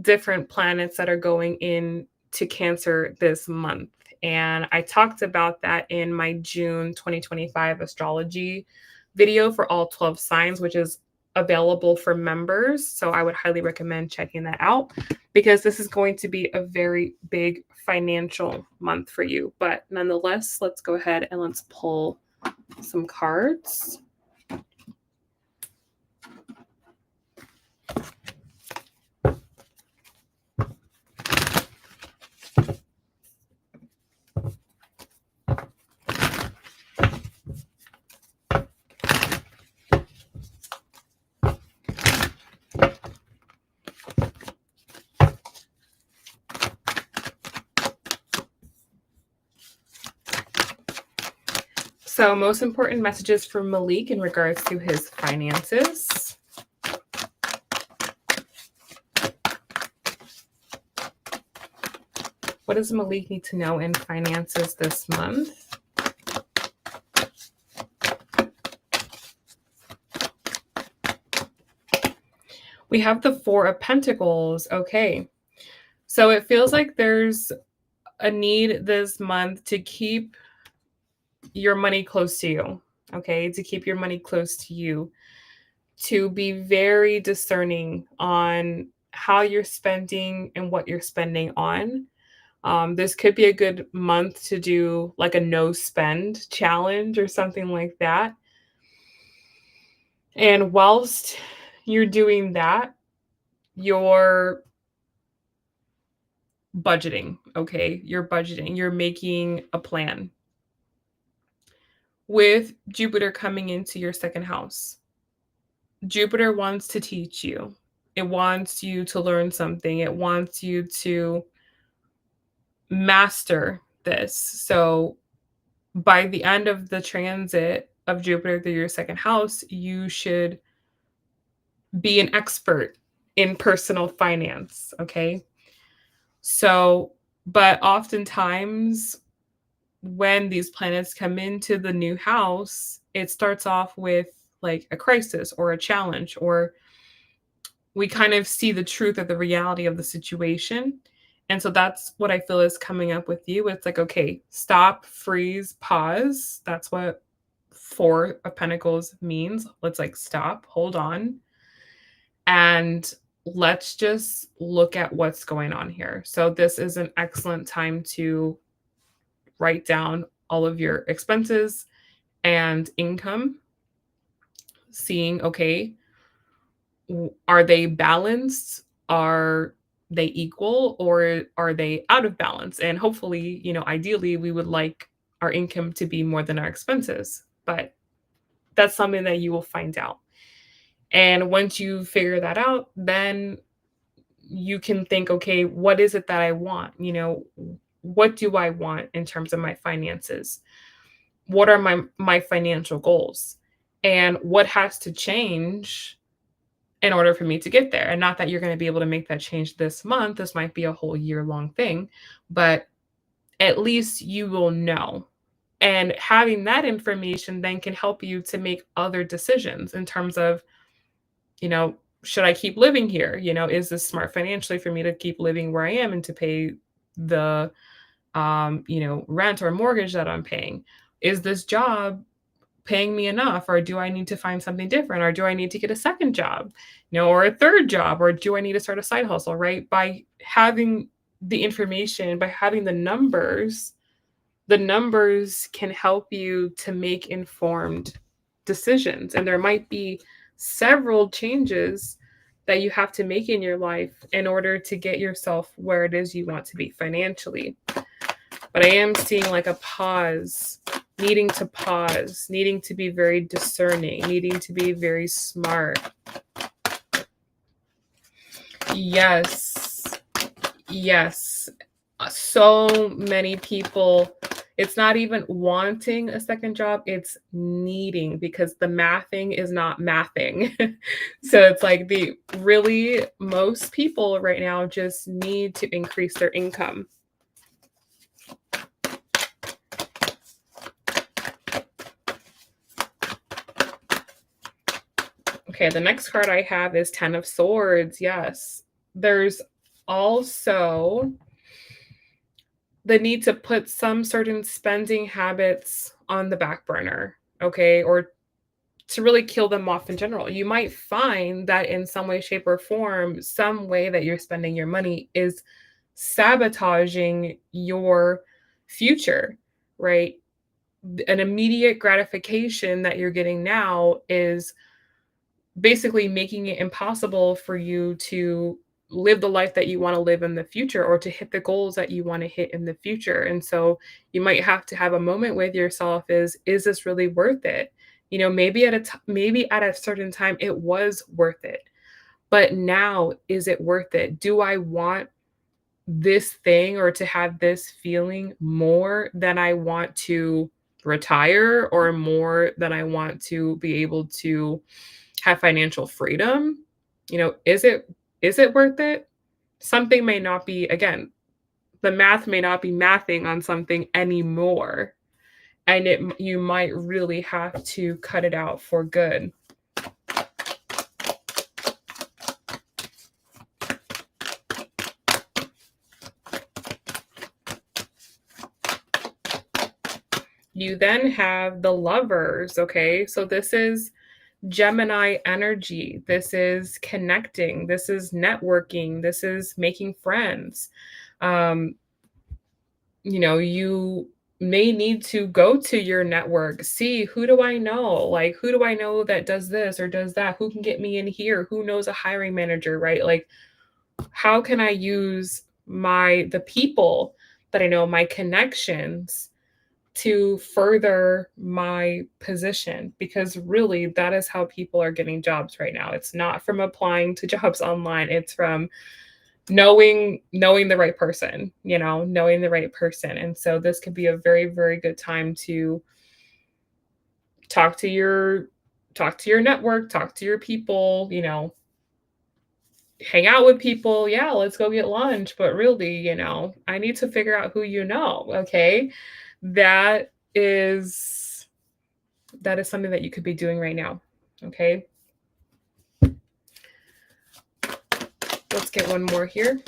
different planets that are going in to Cancer this month. And I talked about that in my June 2025 astrology video for all 12 signs, which is available for members. So I would highly recommend checking that out because this is going to be a very big financial month for you. But nonetheless, let's go ahead and let's pull some cards. So, most important messages from Malik in regards to his finances. What does Malik need to know in finances this month? We have the Four of Pentacles. Okay. So it feels like there's a need this month to keep your money close to you. Okay. To keep your money close to you, to be very discerning on how you're spending and what you're spending on. This could be a good month to do like a no spend challenge or something like that. And whilst you're doing that, you're budgeting, okay? You're budgeting, you're making a plan. With Jupiter coming into your second house, Jupiter wants to teach you. It wants you to learn something. It wants you to master this. So by the end of the transit of Jupiter through your second house, you should be an expert in personal finance, okay? So, but oftentimes when these planets come into the new house, it starts off with like a crisis or a challenge, or we kind of see the truth of the reality of the situation. And so that's what I feel is coming up with you. It's like, okay, stop, freeze, pause. That's what Four of Pentacles means. Let's like stop, hold on, and let's just look at what's going on here. So this is an excellent time to write down all of your expenses and income, seeing, okay, are they balanced? Are they equal, or are they out of balance? And hopefully, ideally, we would like our income to be more than our expenses, but that's something that you will find out. And once you figure that out, then you can think, okay, what is it that I want? What do I want in terms of my finances? What are my financial goals? And what has to change in order for me to get there? And not that you're going to be able to make that change this month. This might be a whole year-long thing, but at least you will know. And having that information then can help you to make other decisions in terms of, should I keep living here? Is this smart financially for me to keep living where I am and to pay the rent or mortgage that I'm paying? Is this job paying me enough, or do I need to find something different, or do I need to get a second job, or a third job, or do I need to start a side hustle? Right? By having the information, by having the numbers can help you to make informed decisions. And there might be several changes that you have to make in your life in order to get yourself where it is you want to be financially. But I am seeing like a pause, needing to be very discerning, needing to be very smart. Yes. Yes. So many people, it's not even wanting a second job, it's needing, because the mathing is not mathing. So it's like the really most people right now just need to increase their income. Okay, the next card I have is Ten of Swords. Yes. There's also the need to put some certain spending habits on the back burner, okay? Or to really kill them off in general. You might find that in some way, shape, or form, some way that you're spending your money is sabotaging your future, right? An immediate gratification that you're getting now is basically making it impossible for you to live the life that you want to live in the future, or to hit the goals that you want to hit in the future. And so you might have to have a moment with yourself, is this really worth it? You know, maybe maybe at a certain time it was worth it, but now is it worth it? Do I want this thing, or to have this feeling, more than I want to retire, or more than I want to be able to have financial freedom? You know, is it worth it? Something may not be, again, the math may not be mathing on something anymore, and you might really have to cut it out for good. You then have the Lovers, okay? So this is Gemini energy. This is connecting. This is networking. This is making friends. Um, you may need to go to your network, see, who do I know? Like, who do I know that does this or does that? Who can get me in here? Who knows a hiring manager, right? Like, how can I use the people that I know, my connections, to further my position? Because really, that is how people are getting jobs right now. It's not from applying to jobs online, it's from knowing the right person, knowing the right person. And so this could be a very, very good time to talk to your network, talk to your people, hang out with people. Yeah, let's go get lunch. But really, I need to figure out who you know. Okay. That is something that you could be doing right now. Okay. Let's get one more here.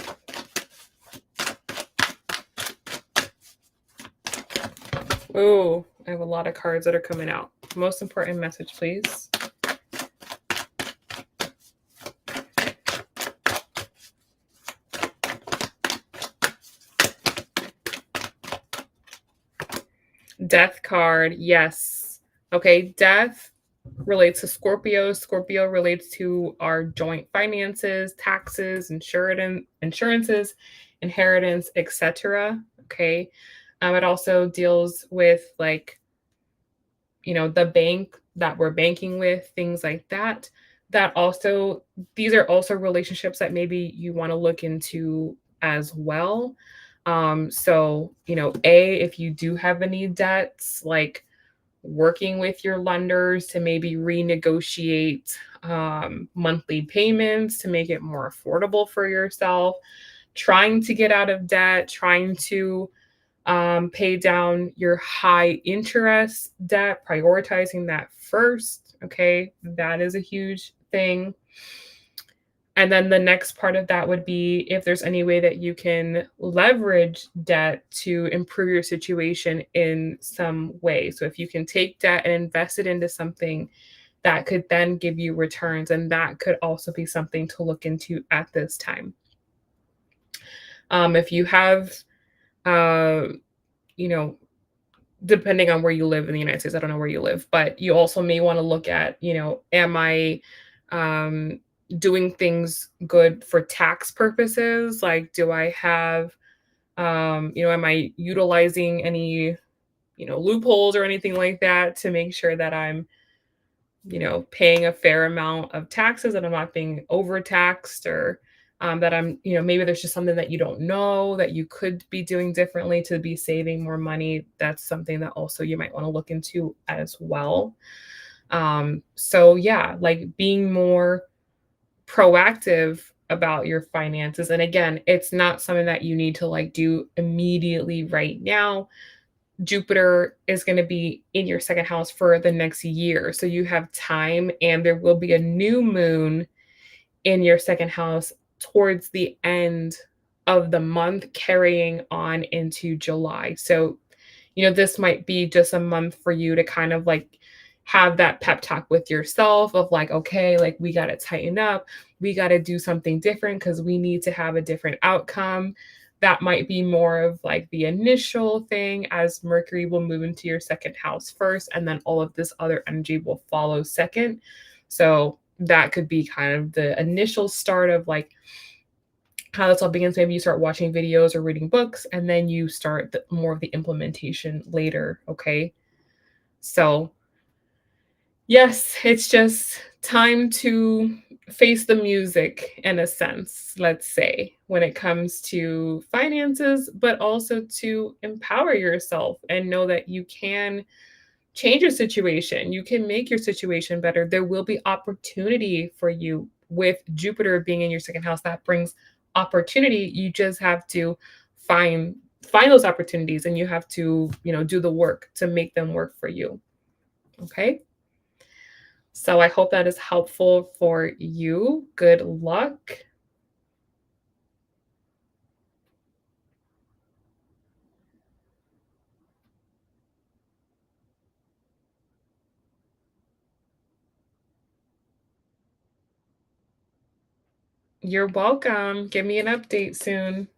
Oh, I have a lot of cards that are coming out. Most important message, please. Death card. Yes. Okay. Death relates to Scorpio. Scorpio relates to our joint finances, taxes, insurances, inheritance, etc. Okay. It also deals with, like, the bank that we're banking with, things like that. These are also relationships that maybe you want to look into as well. So, if you do have any debts, like working with your lenders to maybe renegotiate monthly payments to make it more affordable for yourself, trying to get out of debt, trying to pay down your high interest debt, prioritizing that first. Okay, that is a huge thing. And then the next part of that would be if there's any way that you can leverage debt to improve your situation in some way. So if you can take debt and invest it into something that could then give you returns, and that could also be something to look into at this time. If you have, you know, depending on where you live in the United States, I don't know where you live, but you also may want to look at, am I doing things good for tax purposes? Like, do I have Am I utilizing any, loopholes or anything like that to make sure that I'm, paying a fair amount of taxes and I'm not being overtaxed or that I'm, maybe there's just something that you don't know that you could be doing differently to be saving more money. That's something that also you might want to look into as well. So yeah, like being more proactive about your finances. And again, it's not something that you need to like do immediately right now. Jupiter is going to be in your second house for the next year. So you have time, and there will be a new moon in your second house towards the end of the month, carrying on into July. So, this might be just a month for you to kind of like have that pep talk with yourself of like, okay, like we got to tighten up. We got to do something different because we need to have a different outcome. That might be more of like the initial thing as Mercury will move into your second house first, and then all of this other energy will follow second. So that could be kind of the initial start of like how this all begins. Maybe you start watching videos or reading books, and then you start more of the implementation later. Okay. So, yes, it's just time to face the music in a sense, let's say, when it comes to finances, but also to empower yourself and know that you can change your situation. You can make your situation better. There will be opportunity for you with Jupiter being in your second house. That brings opportunity. You just have to find those opportunities, and you have to, do the work to make them work for you. Okay? So I hope that is helpful for you. Good luck. You're welcome. Give me an update soon.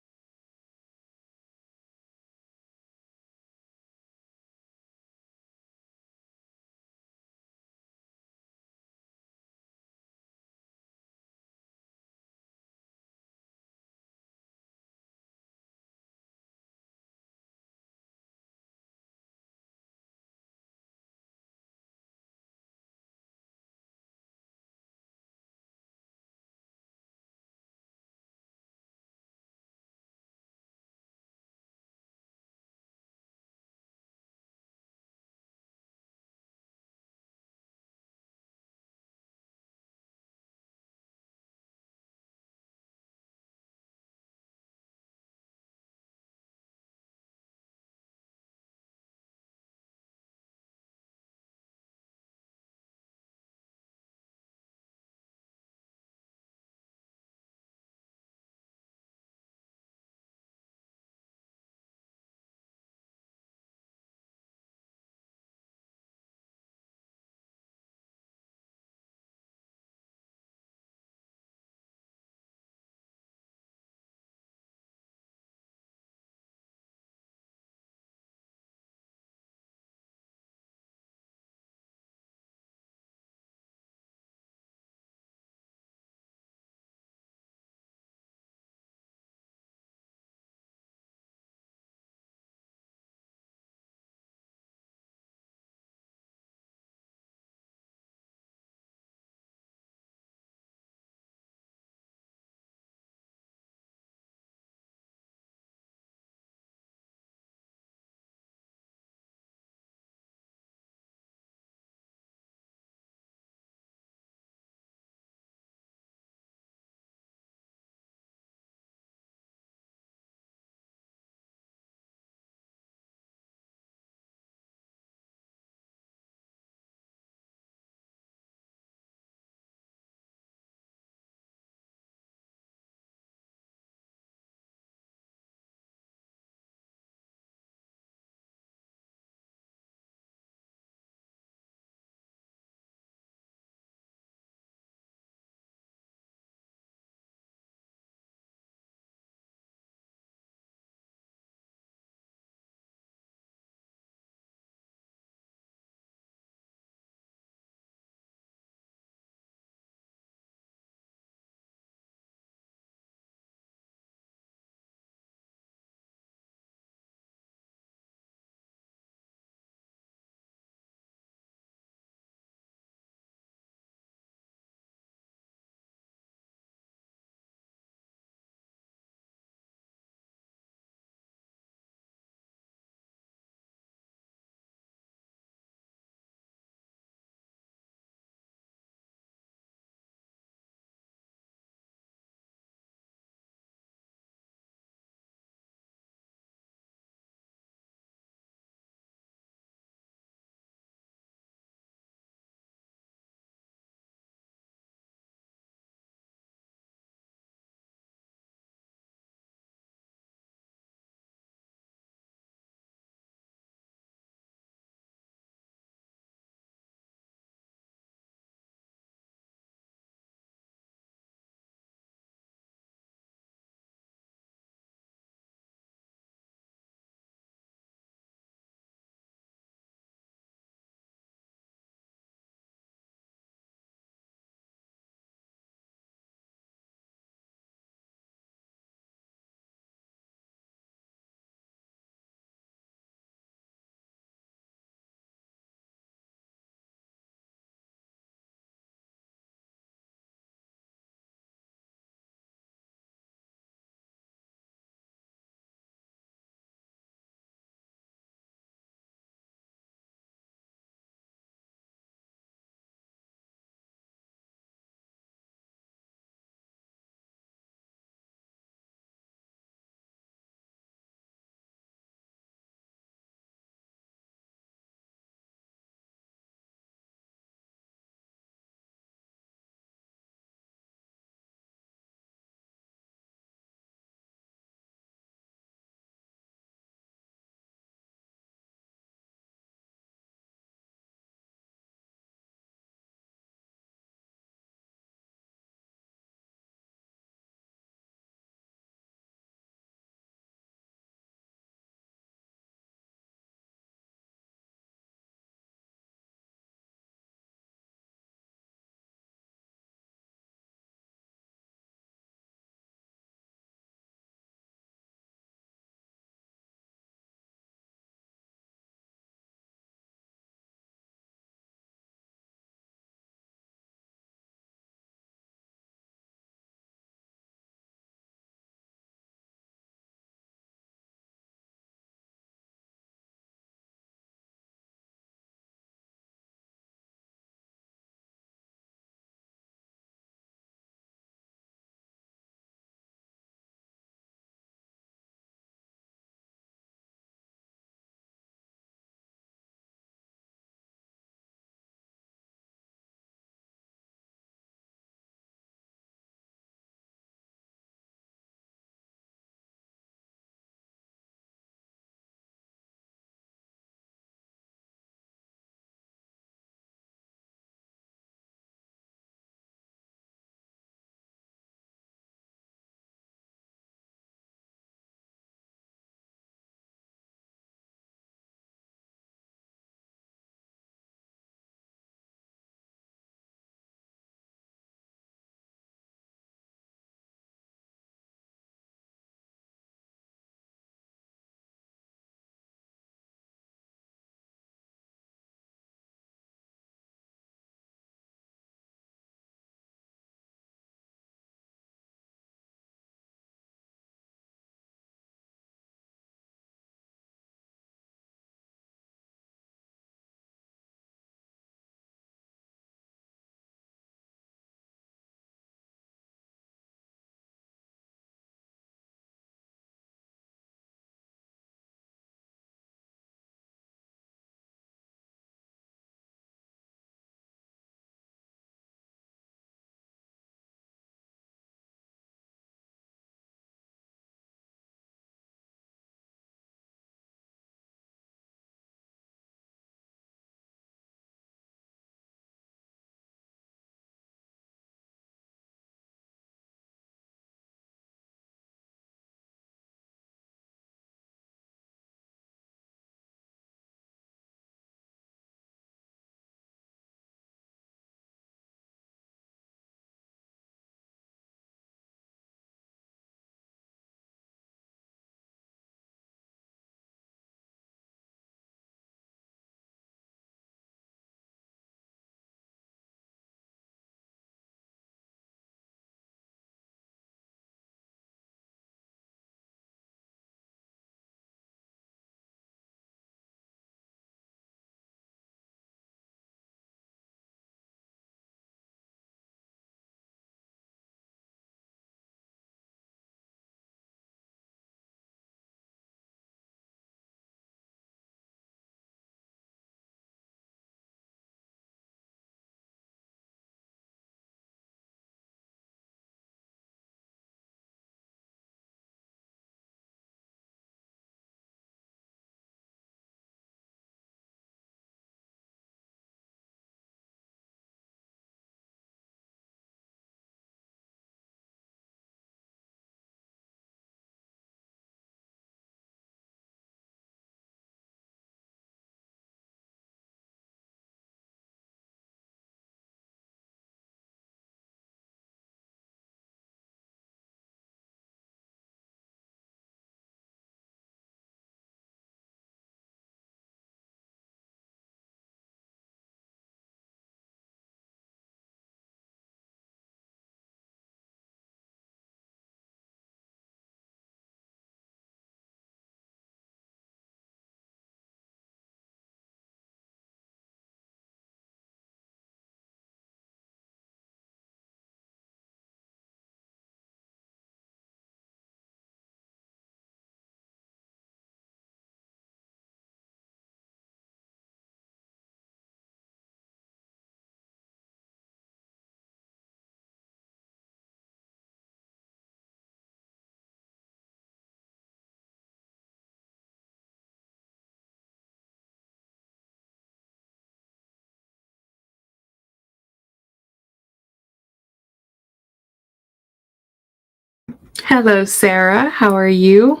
Hello, Sarah. How are you?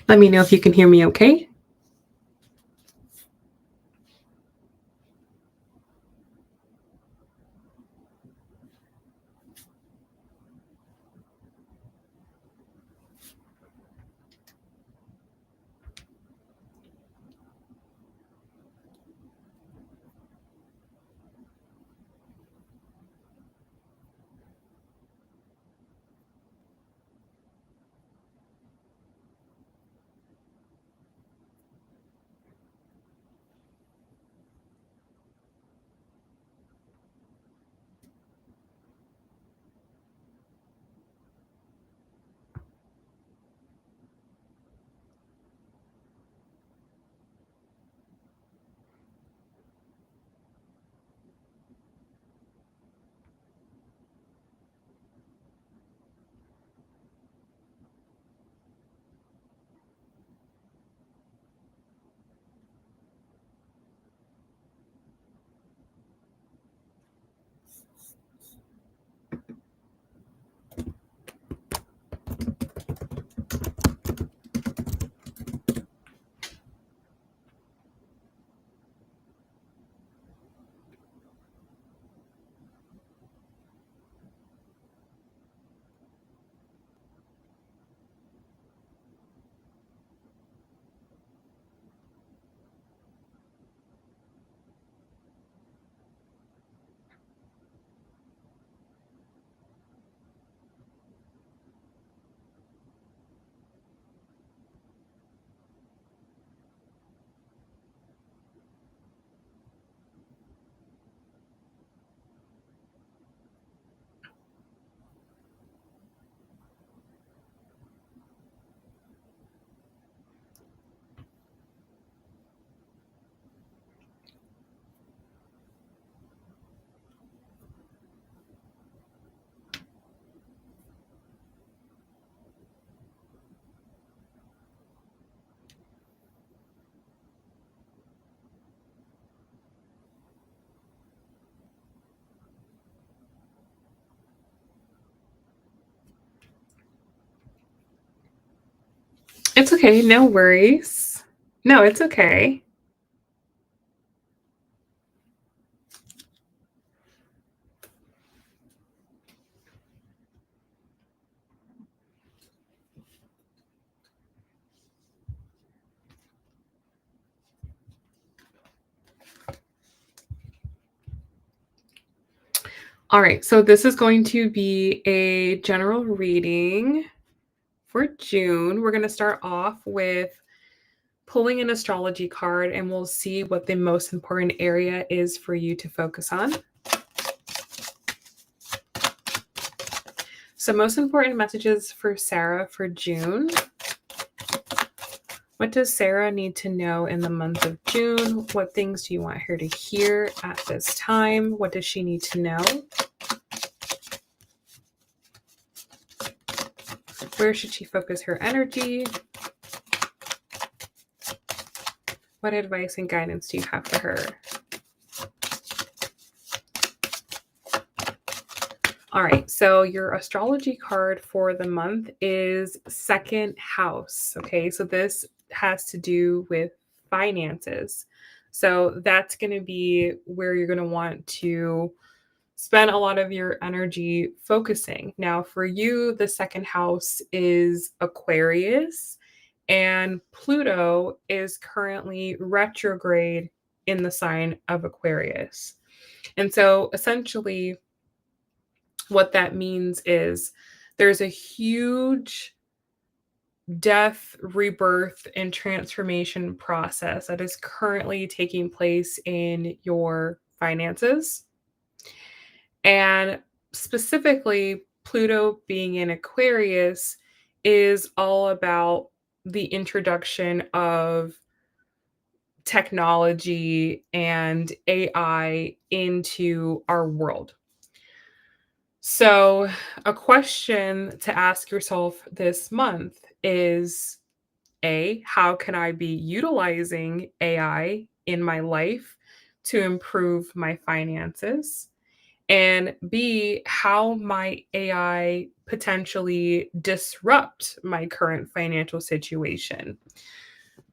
Let me know if you can hear me okay. It's okay. No worries. No, it's okay. All right. So this is going to be a general reading for June. We're going to start off with pulling an astrology card and we'll see what the most important area is for you to focus on. So, most important messages for Sarah for June. What does Sarah need to know in the month of June? What things do you want her to hear at this time? What does she need to know? Where should she focus her energy? What advice and guidance do you have for her? All right, so your astrology card for the month is second house. Okay, so this has to do with finances. So that's going to be where you're going to want to spend a lot of your energy focusing. Now, for you, the second house is Aquarius, and Pluto is currently retrograde in the sign of Aquarius. And so essentially, what that means is there's a huge death, rebirth, and transformation process that is currently taking place in your finances. And specifically, Pluto being in Aquarius is all about the introduction of technology and AI into our world. So, a question to ask yourself this month is A, how can I be utilizing AI in my life to improve my finances? And B, how might AI potentially disrupt my current financial situation?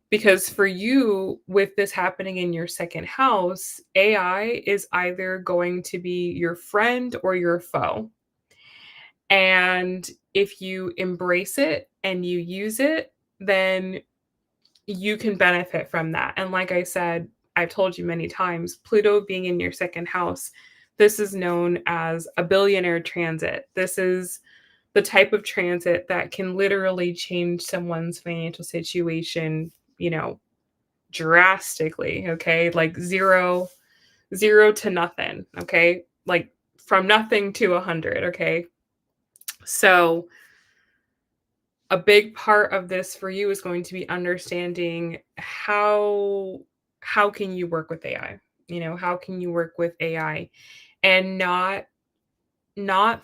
Because for you, with this happening in your second house, AI is either going to be your friend or your foe. And if you embrace it and you use it, then you can benefit from that. And like I said, I've told you many times, Pluto being in your second house, this is known as a billionaire transit. This is the type of transit that can literally change someone's financial situation, drastically, okay? Like zero to nothing, okay? Like from nothing to 100, okay? So a big part of this for you is going to be understanding how can you work with AI? How can you work with AI and not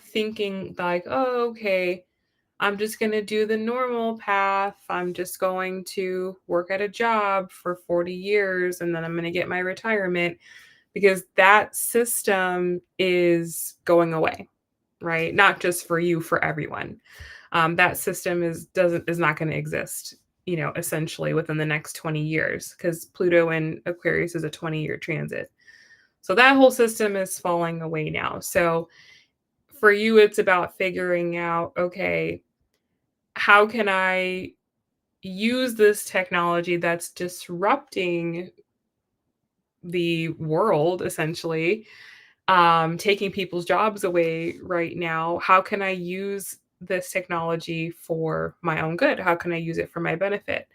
thinking like, "Oh, okay, I'm just going to do the normal path. I'm just going to work at a job for 40 years and then I'm going to get my retirement," because that system is going away, right? Not just for you, for everyone. That system is not going to exist, essentially within the next 20 years, because Pluto in Aquarius is a 20-year transit. So that whole system is falling away now. So for you, it's about figuring out, okay, how can I use this technology that's disrupting the world, essentially, taking people's jobs away right now? How can I use this technology for my own good? How can I use it for my benefit?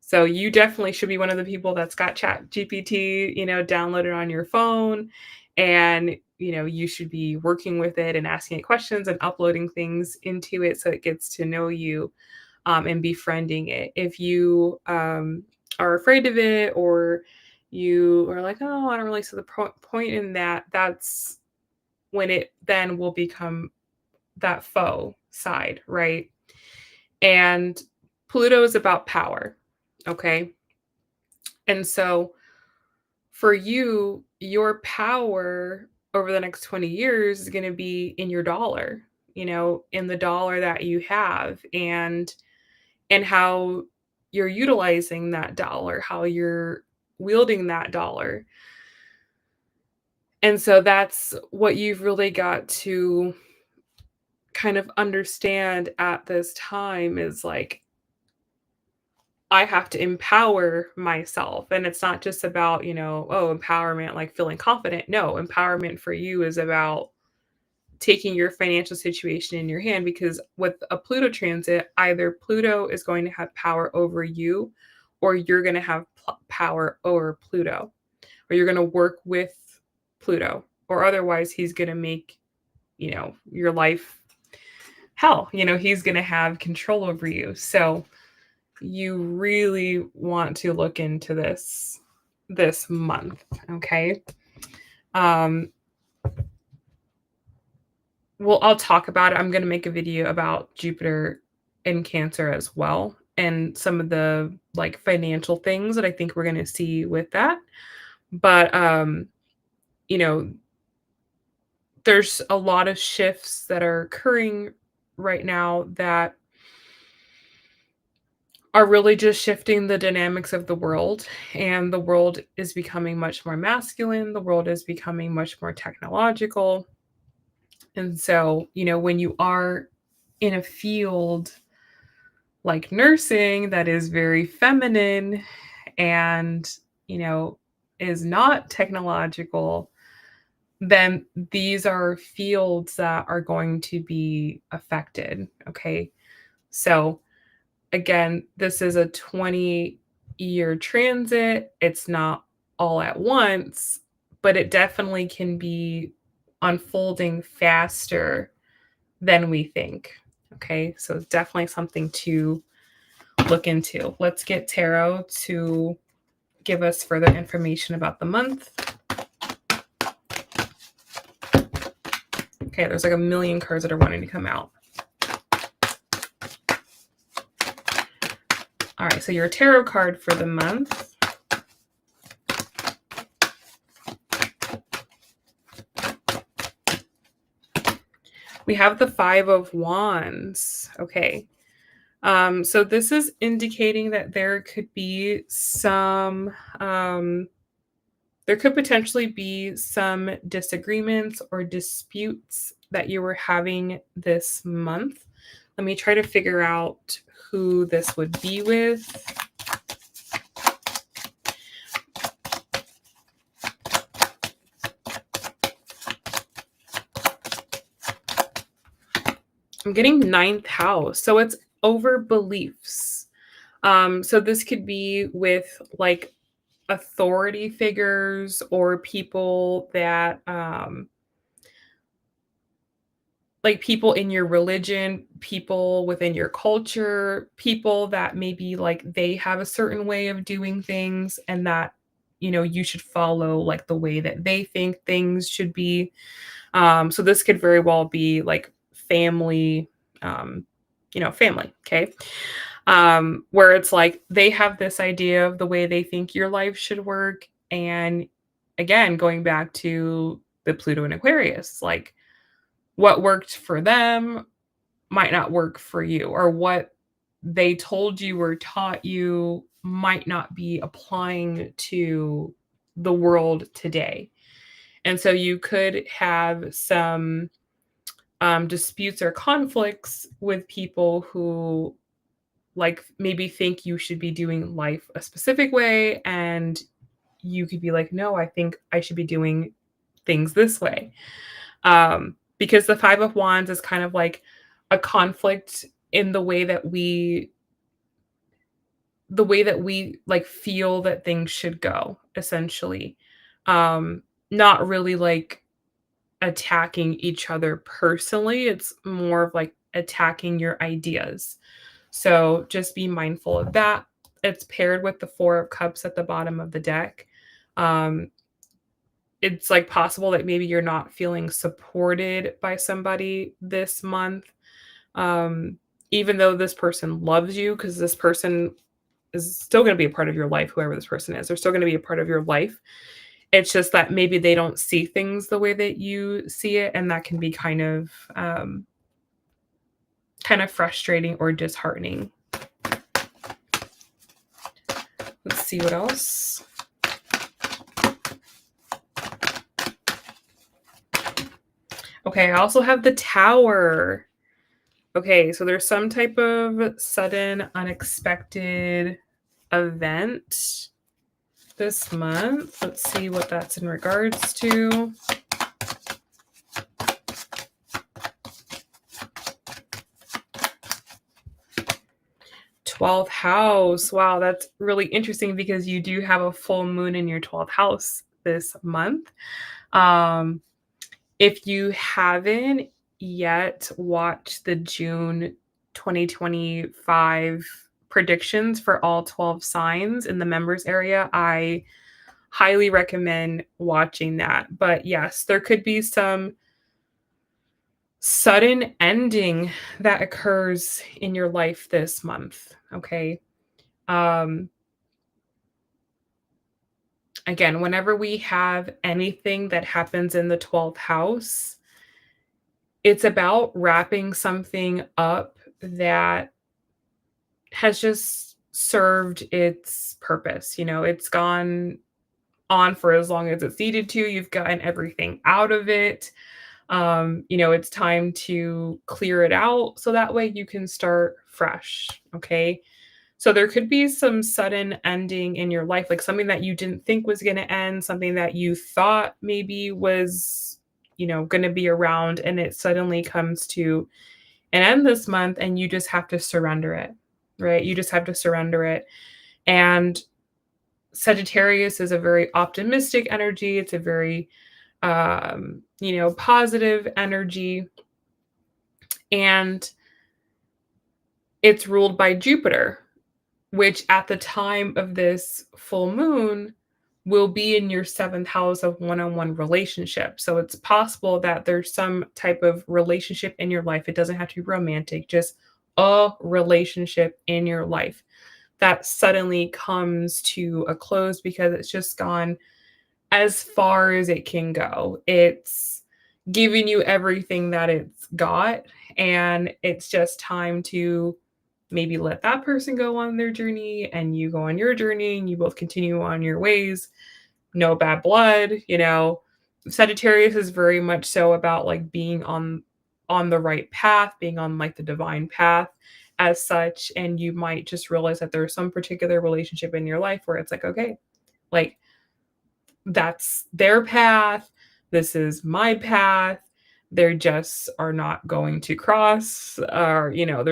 So you definitely should be one of the people that's got Chat GPT, downloaded on your phone, and you should be working with it and asking it questions and uploading things into it so it gets to know you, and befriending it. If you are afraid of it, or you are like, oh, I don't really see the point in that, that's when it then will become that foe side, right? And Pluto is about power, okay? And so for you, your power over the next 20 years is going to be in your dollar, in the dollar that you have, and how you're utilizing that dollar, how you're wielding that dollar. And so that's what you've really got to kind of understand at this time, is like, I have to empower myself. And it's not just about, oh, empowerment, like feeling confident. No, empowerment for you is about taking your financial situation in your hand, because with a Pluto transit, either Pluto is going to have power over you, or you're going to have power over Pluto, or you're going to work with Pluto, or otherwise he's going to make, your life hell. He's going to have control over you. So you really want to look into this month, okay? Well, I'll talk about it. I'm going to make a video about Jupiter in Cancer as well, and some of the like financial things that I think we're going to see with that. But you know, there's a lot of shifts that are occurring right now that are really just shifting the dynamics of the world, and the world is becoming much more masculine. The world is becoming much more technological. And so, when you are in a field like nursing that is very feminine and, is not technological, then these are fields that are going to be affected. Okay. So, again, this is a 20-year transit. It's not all at once, but it definitely can be unfolding faster than we think. Okay, so it's definitely something to look into. Let's get tarot to give us further information about the month. Okay, there's like a million cards that are wanting to come out. All right, so your tarot card for the month. We have the Five of Wands. Okay. So this is indicating that there could be there could potentially be some disagreements or disputes that you were having this month. Let me try to figure out who this would be with. I'm getting ninth house. So it's over beliefs. So this could be with like authority figures or people that like people in your religion, people within your culture, people that maybe like they have a certain way of doing things and that you should follow like the way that they think things should be. So this could very well be like family, family, okay? Where it's like they have this idea of the way they think your life should work. And again, going back to the Pluto and Aquarius, like what worked for them might not work for you, or what they told you or taught you might not be applying to the world today. And so you could have some disputes or conflicts with people who like maybe think you should be doing life a specific way, and you could be like, no, I think I should be doing things this way. Because the Five of Wands is kind of like a conflict in the way that we like feel that things should go, essentially. Um, Not really like attacking each other personally. It's more of like attacking your ideas. So just be mindful of that. It's paired with the Four of Cups at the bottom of the deck. Um, it's like possible that maybe you're not feeling supported by somebody this month. Um, Even though this person loves you, because this person is still going to be a part of your life, whoever this person is, they're still going to be a part of your life. It's just that maybe they don't see things the way that you see it, and that can be kind of frustrating or disheartening. Let's see what else. Okay, I also have the Tower. Okay, so there's some type of sudden, unexpected event this month. Let's see what that's in regards to. 12th house. Wow, that's really interesting because you do have a full moon in your 12th house this month. Um, if you haven't yet watched the June 2025 predictions for all 12 signs in the members area, I highly recommend watching that. But yes, there could be some sudden ending that occurs in your life this month. Okay. Um, Again, whenever we have anything that happens in the 12th house, it's about wrapping something up that has just served its purpose. It's gone on for as long as it's needed to. You've gotten everything out of it. It's time to clear it out so that way you can start fresh. Okay. So there could be some sudden ending in your life, like something that you didn't think was going to end, something that you thought maybe was, going to be around, and it suddenly comes to an end this month, and you just have to surrender it, right? You just have to surrender it. And Sagittarius is a very optimistic energy. It's a very, positive energy. And it's ruled by Jupiter, which at the time of this full moon will be in your seventh house of one-on-one relationship. So it's possible that there's some type of relationship in your life. It doesn't have to be romantic, just a relationship in your life that suddenly comes to a close because it's just gone as far as it can go. It's giving you everything that it's got. And it's just time to maybe let that person go on their journey and you go on your journey and you both continue on your ways. No bad blood, you know. Sagittarius is very much so about like being on the right path, being on like the divine path as such. And you might just realize that there's some particular relationship in your life where it's like, okay, like that's their path. This is my path. They just are not going to cross. Or, you know,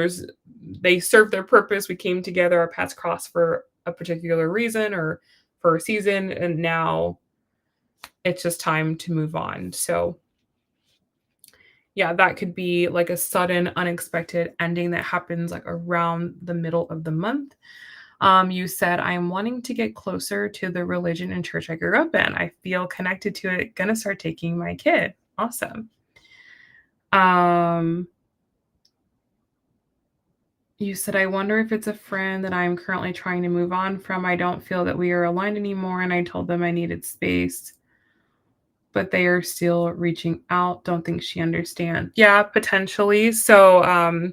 they serve their purpose. We came together, our paths crossed for a particular reason or for a season. And now it's just time to move on. So, yeah, that could be like a sudden, unexpected ending that happens like around the middle of the month. You said, I'm wanting to get closer to the religion and church I grew up in. I feel connected to it. Gonna start taking my kid. Awesome. You said, I wonder if it's a friend that I'm currently trying to move on from. I don't feel that we are aligned anymore. And I told them I needed space, but they are still reaching out. Don't think she understands. Yeah, potentially. So,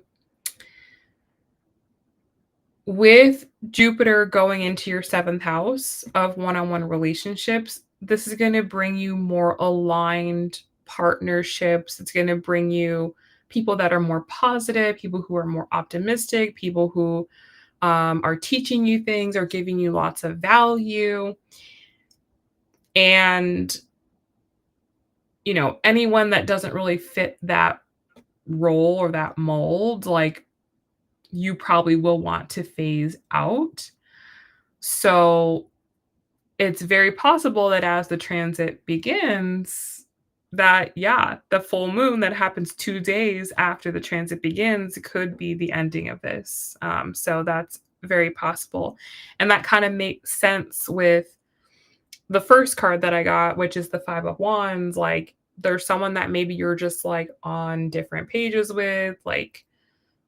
with Jupiter going into your seventh house of one-on-one relationships, this is going to bring you more aligned partnerships. It's going to bring you people that are more positive, people who are more optimistic, people who are teaching you things or giving you lots of value. And, you know, anyone that doesn't really fit that role or that mold, like, you probably will want to phase out. So it's very possible that as the transit begins, that, yeah, the full moon that happens 2 days after the transit begins could be the ending of this. So that's very possible. And that kind of makes sense with the first card that I got, which is the Five of Wands. Like, there's someone that maybe you're just like on different pages with, like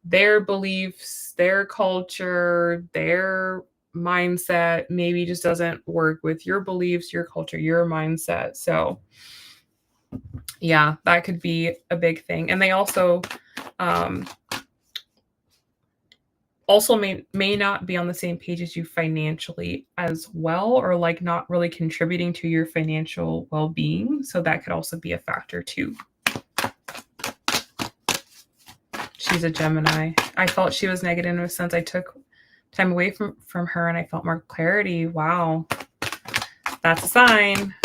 their beliefs, their culture, their mindset maybe just doesn't work with your beliefs, your culture, your mindset. So, yeah, that could be a big thing. And they um also may not be on the same page as you financially as well, or like not really contributing to your financial well-being. So that could also be a factor too. She's a Gemini. I felt she was negative in a sense. I took time away from her and I felt more clarity. Wow. That's a sign.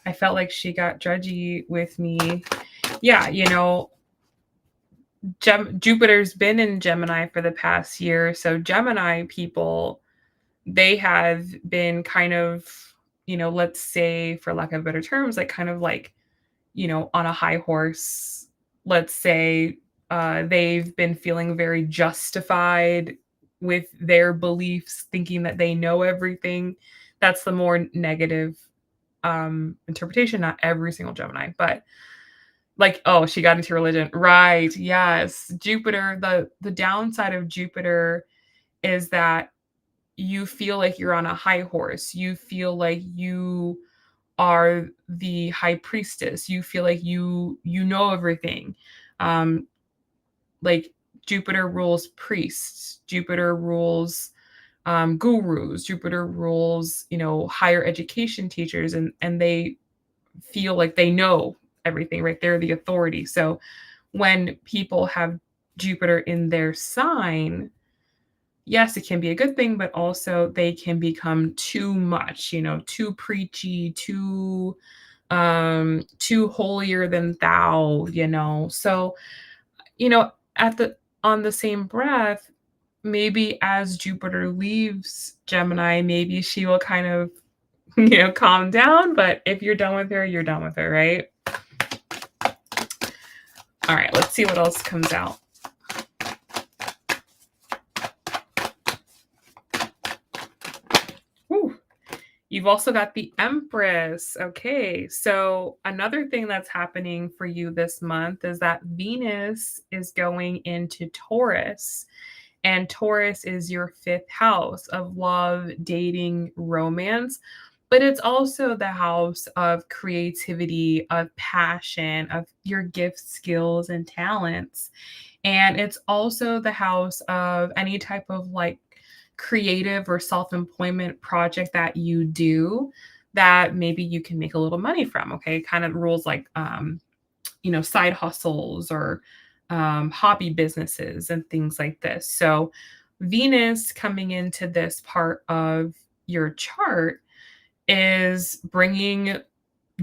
I felt like she got judgy with me. Yeah, you know, Jupiter's been in Gemini for the past year. So Gemini people, they have been kind of, you know, let's say for lack of better terms, like kind of like, you know, on a high horse. Let's say they've been feeling very justified with their beliefs, thinking that they know everything. That's the more negative interpretation. Not every single Gemini, but like, oh, she got into religion. Right. Yes. Jupiter, the downside of Jupiter is that you feel like you're on a high horse. You feel like you are the high priestess. You feel like you know everything. Um, like Jupiter rules priests. Jupiter rules gurus. Jupiter rules, you know, higher education teachers, and they feel like they know everything, right? They're the authority. So when people have Jupiter in their sign, yes, it can be a good thing, but also they can become too much, you know, too preachy, too holier than thou, you know. So, you know, at the on the same breath, maybe as Jupiter leaves Gemini, maybe she will kind of, you know, calm down. But if you're done with her, you're done with her, right? All right, let's see what else comes out. Whew. You've also got the Empress. Okay, so another thing that's happening for you this month is that Venus is going into Taurus. And Taurus is your fifth house of love, dating, romance. but it's also the house of creativity, of passion, of your gifts, skills, and talents. And it's also the house of any type of like creative or self-employment project that you do that maybe you can make a little money from. Okay. Kind of rules like side hustles or hobby businesses and things like this. So Venus coming into this part of your chart is bringing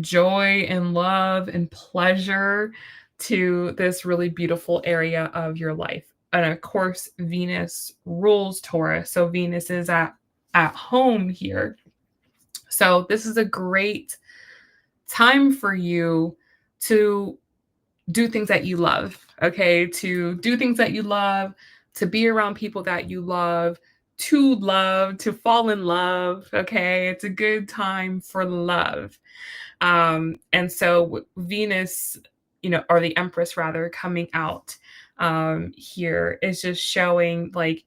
joy and love and pleasure to this really beautiful area of your life. And of course, Venus rules Taurus. So Venus is at home here. So this is a great time for you to do things that you love, okay? To do things that you love, to be around people that you love, to fall in love, okay? It's a good time for love. And so Venus, or the Empress rather, coming out here is just showing like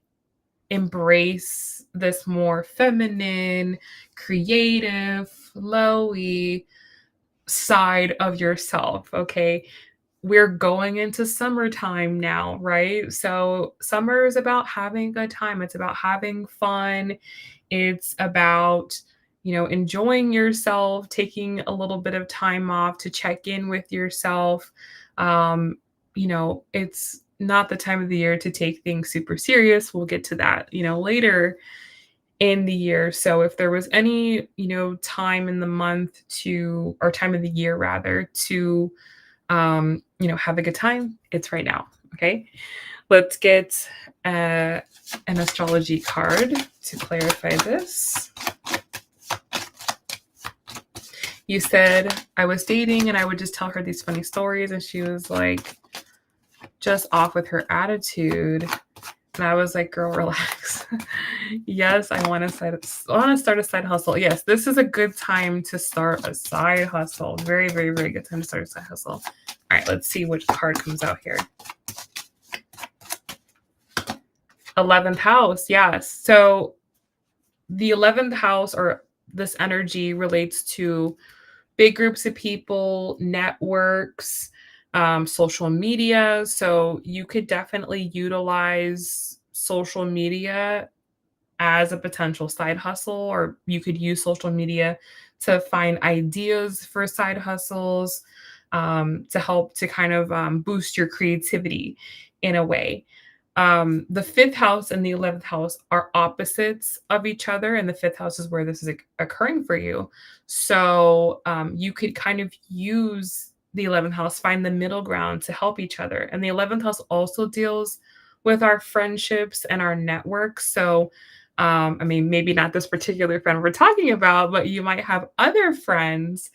embrace this more feminine, creative, flowy side of yourself. Okay. We're going into summertime now, right? So summer is about having a good time. It's about having fun. It's about, enjoying yourself, taking a little bit of time off to check in with yourself. It's not the time of the year to take things super serious. We'll get to that, later in the year. So if there was any, time in the month to, or time of the year rather, to, have a good time, it's right now. Okay. Let's get an astrology card to clarify this. You said I was dating and I would just tell her these funny stories, and she was like just off with her attitude. And I was like, girl, relax. Yes, I want to start a side hustle. Yes, this is a good time to start a side hustle. Very, very, very good time to start a side hustle. All right, let's see which card comes out here. 11th house. Yes. So the 11th house, or this energy, relates to big groups of people, networks, social media. So you could definitely utilize social media as a potential side hustle, or you could use social media to find ideas for side hustles, to help to kind of boost your creativity in a way. The fifth house and the 11th house are opposites of each other, and the fifth house is where this is occurring for you. So you could kind of use the 11th house, find the middle ground to help each other. And the 11th house also deals with our friendships and our networks. So, maybe not this particular friend we're talking about, but you might have other friends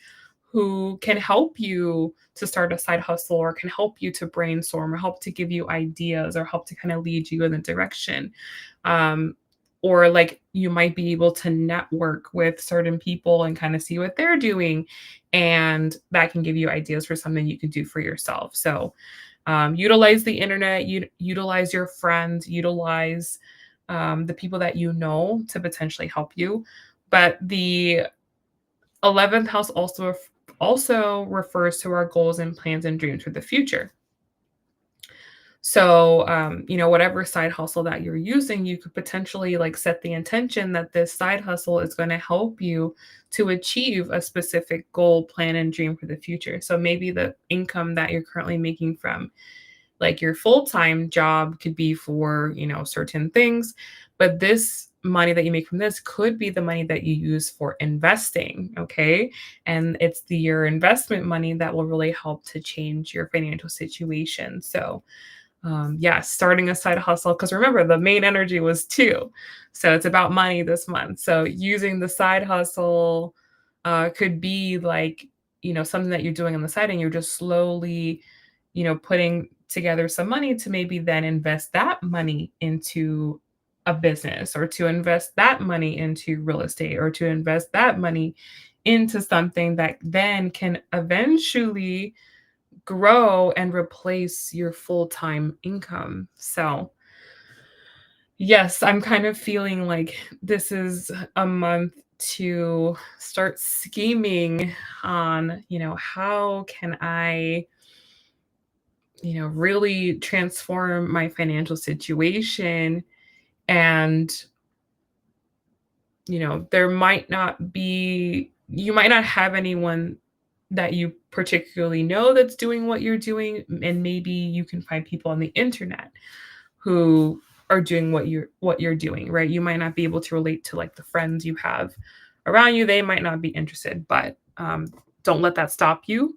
who can help you to start a side hustle, or can help you to brainstorm, or help to give you ideas, or help to kind of lead you in the direction. Or like you might be able to network with certain people and kind of see what they're doing. And that can give you ideas for something you can do for yourself. So utilize the internet, utilize your friends, utilize the people that you know to potentially help you. But the 11th house also refers to our goals and plans and dreams for the future. So, whatever side hustle that you're using, you could potentially like set the intention that this side hustle is going to help you to achieve a specific goal, plan, and dream for the future. So maybe the income that you're currently making from like your full-time job could be for, certain things, but this money that you make from this could be the money that you use for investing. Okay. And it's your investment money that will really help to change your financial situation. So, starting a side hustle, because remember, the main energy was two. So it's about money this month. So using the side hustle could be like, something that you're doing on the side, and you're just slowly, putting together some money to maybe then invest that money into a business, or to invest that money into real estate, or to invest that money into something that then can eventually grow and replace your full-time income. So, yes, I'm kind of feeling like this is a month to start scheming on, how can I, really transform my financial situation. And, there might not be, you might not have anyone that you particularly know that's doing what you're doing. And maybe you can find people on the internet who are doing what you're doing, right? You might not be able to relate to like the friends you have around you. They might not be interested, but don't let that stop you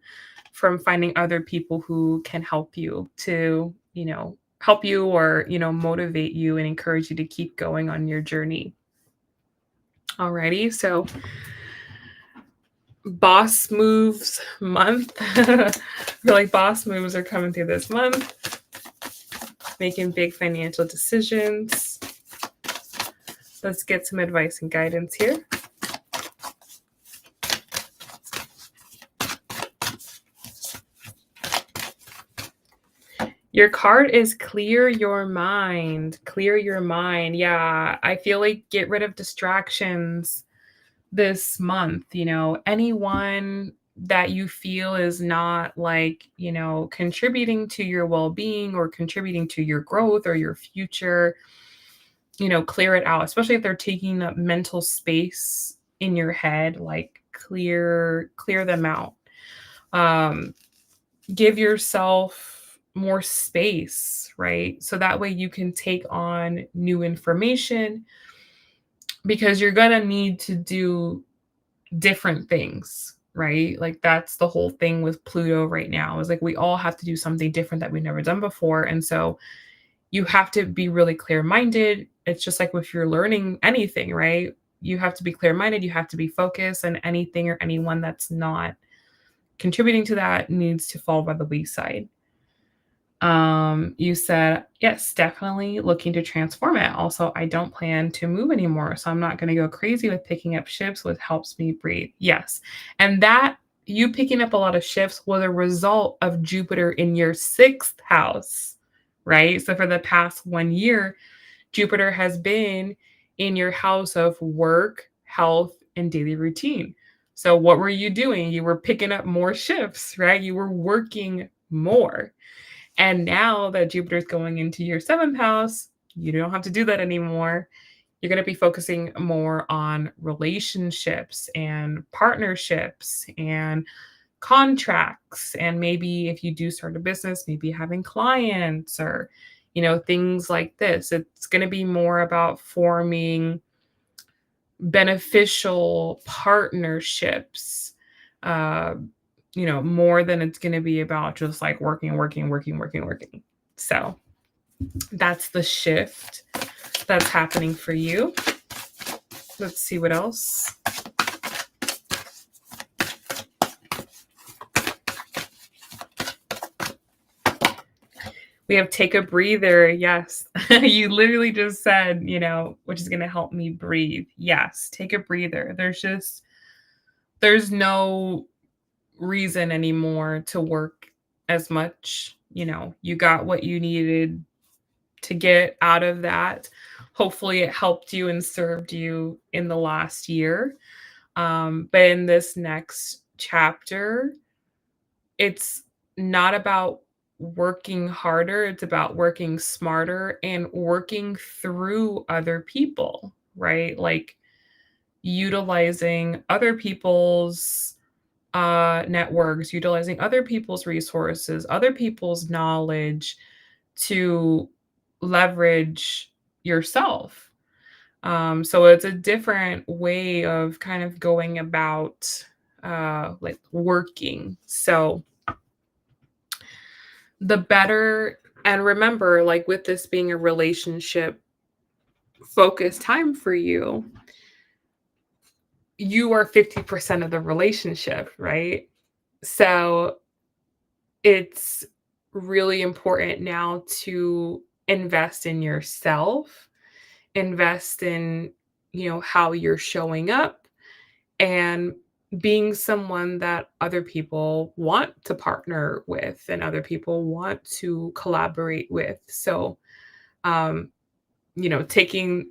from finding other people who can help you to, help you or, motivate you and encourage you to keep going on your journey. Alrighty, so boss moves month. I feel like boss moves are coming through this month. Making big financial decisions. Let's get some advice and guidance here. Your card is clear your mind. Clear your mind. Yeah, I feel like get rid of distractions this month. Anyone that you feel is not like, contributing to your well-being or contributing to your growth or your future, clear it out, especially if they're taking up mental space in your head, like clear them out. Give yourself more space, right? So that way you can take on new information, because you're going to need to do different things, right? Like that's the whole thing with Pluto right now, is like we all have to do something different that we've never done before. And so you have to be really clear-minded. It's just like if you're learning anything, right? You have to be clear-minded, you have to be focused, and anything or anyone that's not contributing to that needs to fall by the wayside. You said, yes, definitely looking to transform it. Also, I don't plan to move anymore, so I'm not going to go crazy with picking up shifts, which helps me breathe. Yes. And that you picking up a lot of shifts was a result of Jupiter in your 6th house, right? So for the past 1 year, Jupiter has been in your house of work, health, and daily routine. So what were you doing? You were picking up more shifts, right? You were working more. And now that Jupiter's going into your 7th house, you don't have to do that anymore. You're going to be focusing more on relationships and partnerships and contracts. And maybe if you do start a business, maybe having clients or, things like this. It's going to be more about forming beneficial partnerships, uh, more than it's going to be about just like working. So that's the shift that's happening for you. Let's see what else. We have take a breather. Yes. You literally just said, which is going to help me breathe. Yes. Take a breather. There's no reason anymore to work as much. You got what you needed to get out of that. Hopefully it helped you and served you in the last year. But in this next chapter, it's not about working harder. It's about working smarter and working through other people, right? Like utilizing other people's networks, utilizing other people's resources, other people's knowledge to leverage yourself. So it's a different way of kind of going about like working. So the better, and remember, like with this being a relationship focused time for you, you are 50% of the relationship, right? So it's really important now to invest in yourself, invest in, how you're showing up and being someone that other people want to partner with and other people want to collaborate with. So, taking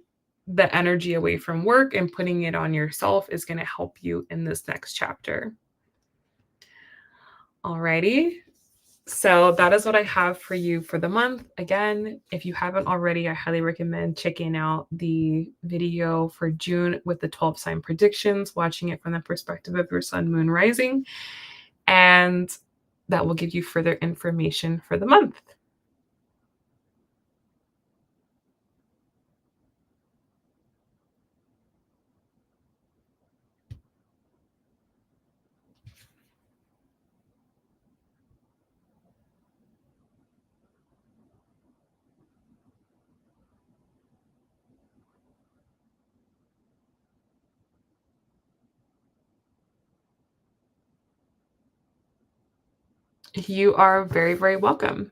the energy away from work and putting it on yourself is going to help you in this next chapter. Alrighty. So that is what I have for you for the month. Again, if you haven't already, I highly recommend checking out the video for June with the 12 sign predictions, watching it from the perspective of your sun, moon, rising, and that will give you further information for the month. You are very, very welcome.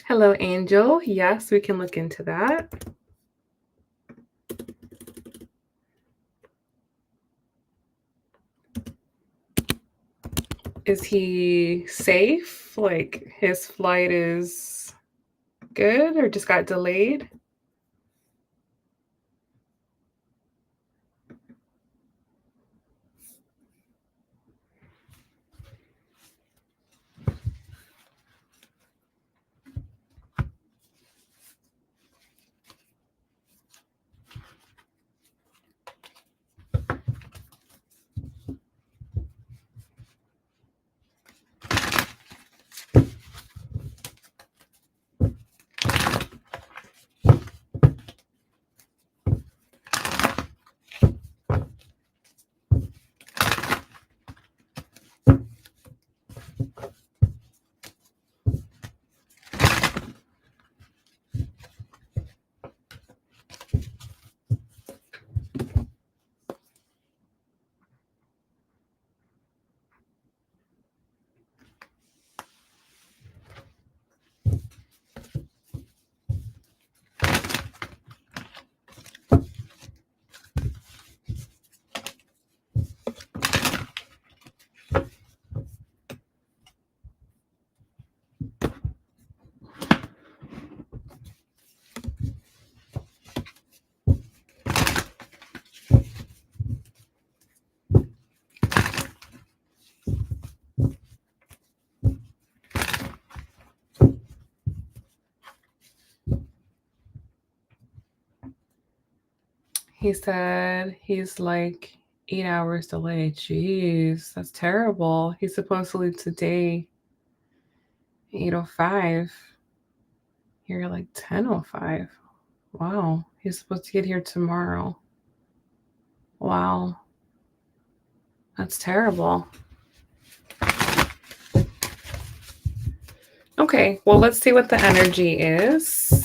Hello, Angel. Yes, we can look into that. Is he safe? Like his flight is good or just got delayed? He said he's like 8 hours delayed. Jeez, that's terrible. He's supposed to leave today, 8:05. You're like 10:05. Wow. He's supposed to get here tomorrow. Wow. That's terrible. Okay, well, let's see what the energy is.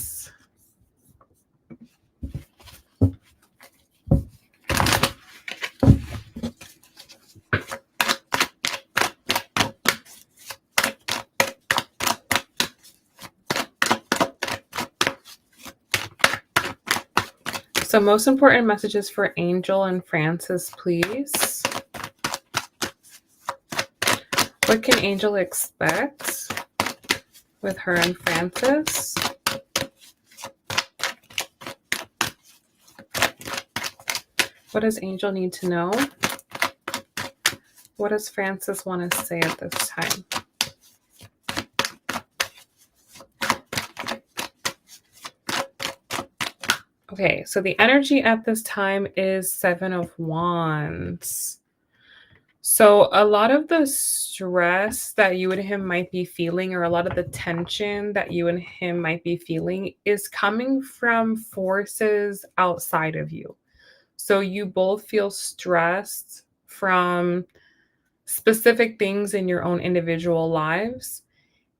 So, most important messages for Angel and Francis, please. What can Angel expect with her and Francis? What does Angel need to know? What does Francis want to say at this time? Okay, so the energy at this time is 7 of Wands. So a lot of the stress that you and him might be feeling, or a lot of the tension that you and him might be feeling, is coming from forces outside of you. So you both feel stressed from specific things in your own individual lives.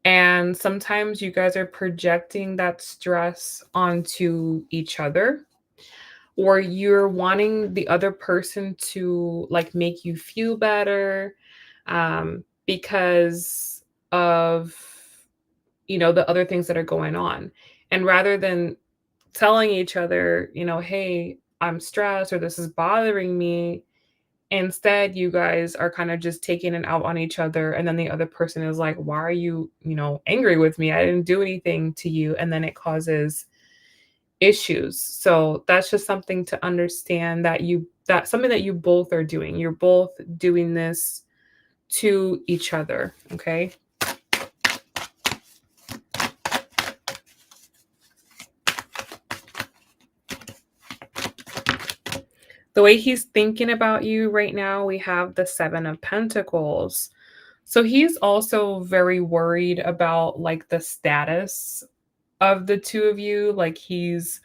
And sometimes you guys are projecting that stress onto each other, or you're wanting the other person to like make you feel better because of the other things that are going on. And rather than telling each other, hey, I'm stressed or this is bothering me, instead you guys are kind of just taking it out on each other, and then the other person is like, why are you angry with me? I didn't do anything to you. And then it causes issues. So that's just something to understand, that's something that you both are doing. You're both doing this to each other, okay? The way he's thinking about you right now, we have the 7 of Pentacles. So he's also very worried about like the status of the two of you. Like he's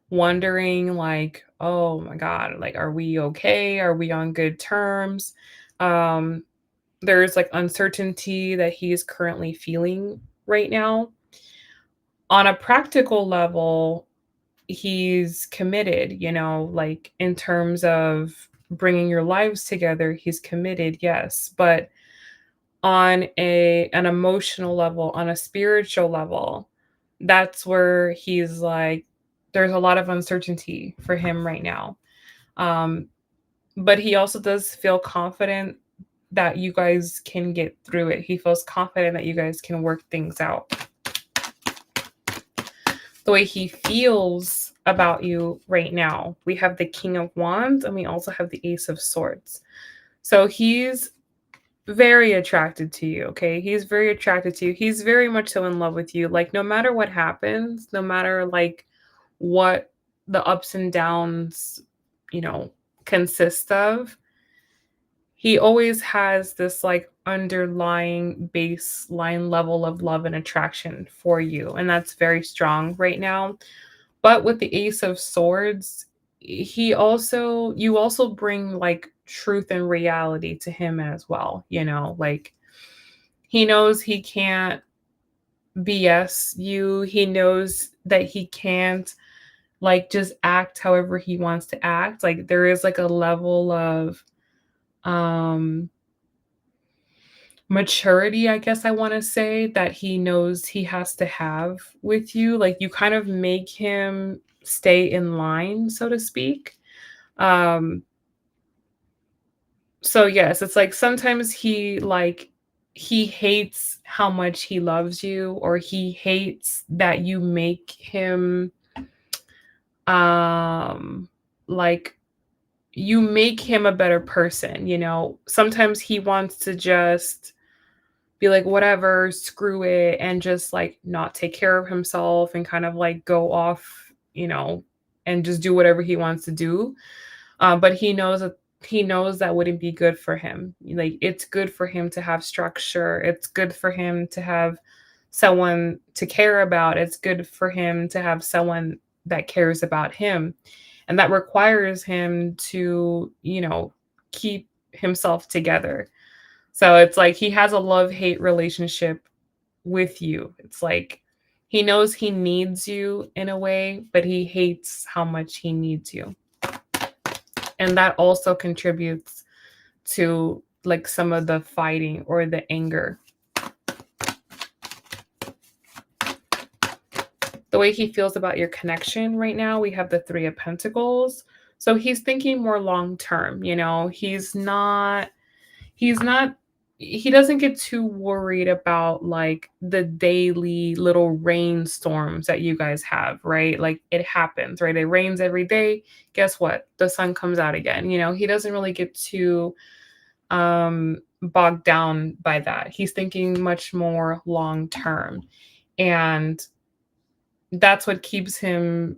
wondering like, oh my god, like are we okay? Are we on good terms? Um there's like uncertainty that he is currently feeling right now. On a practical level, he's committed, like in terms of bringing your lives together, he's committed, yes, but on an emotional level, on a spiritual level, that's where he's like, there's a lot of uncertainty for him right now. Um, but he also does feel confident that you guys can get through it. He feels confident that you guys can work things out. The way he feels about you right now, we have the King of Wands and we also have the Ace of Swords. So he's very attracted to you, okay? He's very attracted to you. He's very much so in love with you. Like, no matter what happens, no matter like what the ups and downs, you know, consist of, he always has this like underlying baseline level of love and attraction for you. And that's very strong right now. But with the Ace of Swords, you also bring like truth and reality to him as well. You know, like he knows he can't BS you. He knows that he can't like just act however he wants to act. Like there is like a level of um maturity, I guess I want to say, that he knows he has to have with you. Like you kind of make him stay in line, so to speak. Um so yes, it's like sometimes he hates how much he loves you, or he hates that you make him um like you make him a better person, you know. Sometimes he wants to just be like, whatever, screw it, and just like not take care of himself and kind of like go off, you know, and just do whatever he wants to do. But he knows that wouldn't be good for him. Like it's good for him to have structure. It's good for him to have someone to care about. It's good for him to have someone that cares about him. And that requires him to, you know, keep himself together. So it's like he has a love-hate relationship with you. It's like he knows he needs you in a way, but he hates how much he needs you. And that also contributes to like some of the fighting or the anger. The way he feels about your connection right now, we have the Three of Pentacles. So he's thinking more long term, you know. He's not he doesn't get too worried about like the daily little rainstorms that you guys have, right? Like it happens, right? It rains every day. Guess what? The sun comes out again. You know, he doesn't really get too bogged down by that. He's thinking much more long term. And that's what keeps him,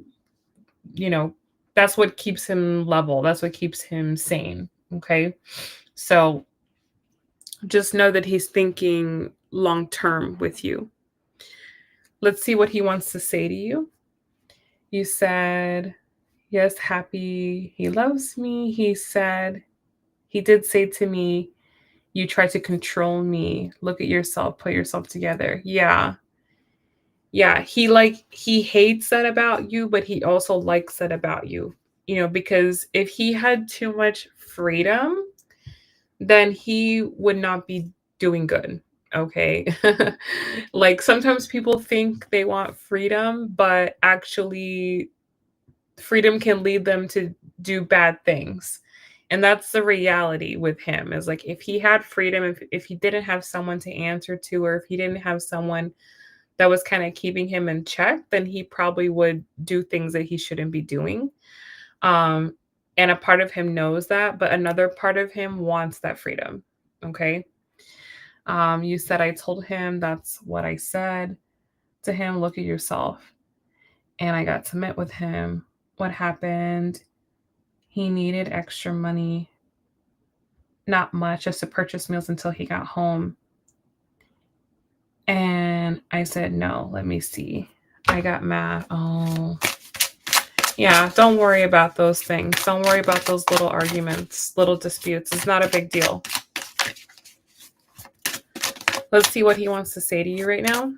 you know, that's what keeps him level. That's what keeps him sane. Okay. So just know that he's thinking long term with you. Let's see what he wants to say to you. You said, yes, happy he loves me. He did say to me, you try to control me. Look at yourself, put yourself together. Yeah. Yeah. He hates that about you, but he also likes that about you, you know, because if he had too much freedom, then he would not be doing good. Okay. Like sometimes people think they want freedom, but actually, freedom can lead them to do bad things. And that's the reality with him is like if he had freedom, if he didn't have someone to answer to, or if he didn't have someone that was kind of keeping him in check, then he probably would do things that he shouldn't be doing. Um, and a part of him knows that, but another part of him wants that freedom. Okay. You said, I told him, that's what I said to him. Look at yourself. And I got to meet with him. What happened? He needed extra money. Not much, just to purchase meals until he got home. And I said, no, let me see. I got mad. Oh, yeah, don't worry about those things. Don't worry about those little arguments, little disputes. It's not a big deal. Let's see what he wants to say to you right now.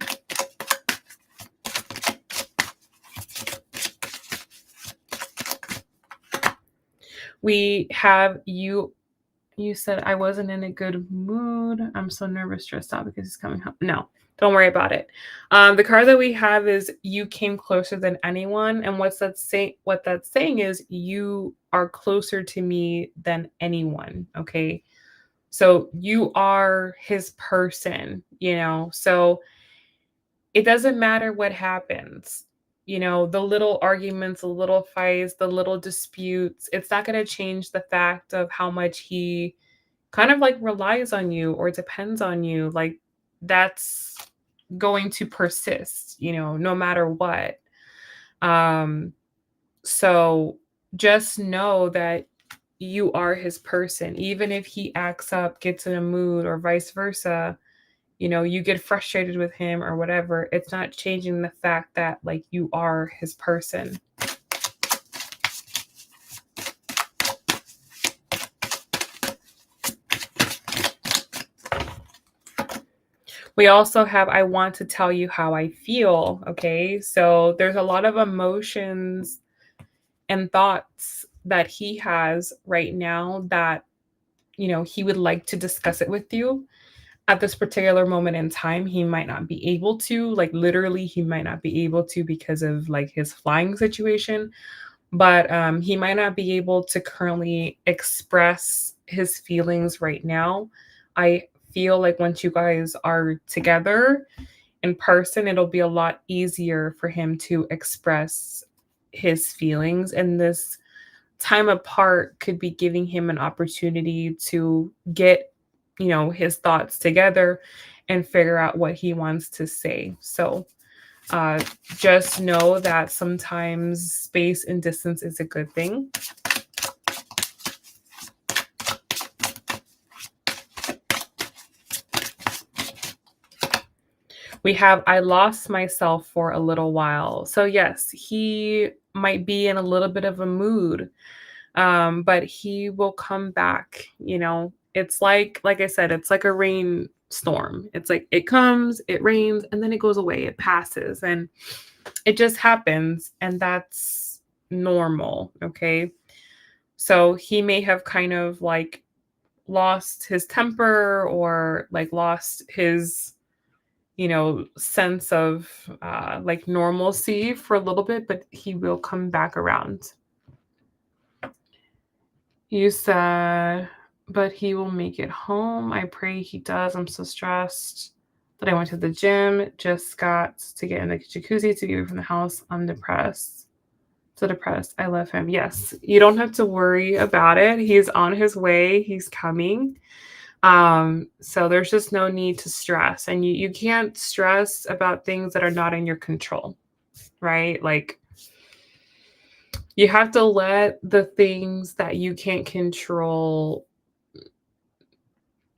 We have you. You said I wasn't in a good mood. I'm so nervous, stressed out because he's coming home. No, Don't worry about it. The card that we have is you came closer than anyone. And what that's saying is you are closer to me than anyone. Okay. So you are his person, you know. So it doesn't matter what happens. You know, the little arguments, the little fights, the little disputes, it's not going to change the fact of how much he kind of like relies on you or depends on you. Like that's going to persist, you know, no matter what. Um, so just know that you are his person, even if he acts up, gets in a mood, or vice versa. You know, you get frustrated with him or whatever. It's not changing the fact that like you are his person. We also have I want to tell you how I feel. Okay. So there's a lot of emotions and thoughts that he has right now that, you know, he would like to discuss it with you. At this particular moment in time, he might not be able to, like literally, he might not be able to because of like his flying situation, but he might not be able to currently express his feelings right now. I feel like once you guys are together in person, it'll be a lot easier for him to express his feelings. And this time apart could be giving him an opportunity to get, you know, his thoughts together and figure out what he wants to say. So uh, just know that sometimes space and distance is a good thing. We have I lost myself for a little while. So yes, he might be in a little bit of a mood, but he will come back. You know, it's like I said, it's like a rainstorm. It's like it comes, it rains, and then it goes away, it passes, and it just happens, and that's normal. Okay. So he may have kind of like lost his temper or like lost his, you know, sense of like normalcy for a little bit, but he will come back around. You said, but he will make it home. I pray he does. I'm so stressed that I went to the gym, just got to get in the jacuzzi to get away from the house. I'm depressed. So depressed. I love him. Yes, you don't have to worry about it. He's on his way. He's coming. So there's just no need to stress. And you can't stress about things that are not in your control, right? Like you have to let the things that you can't control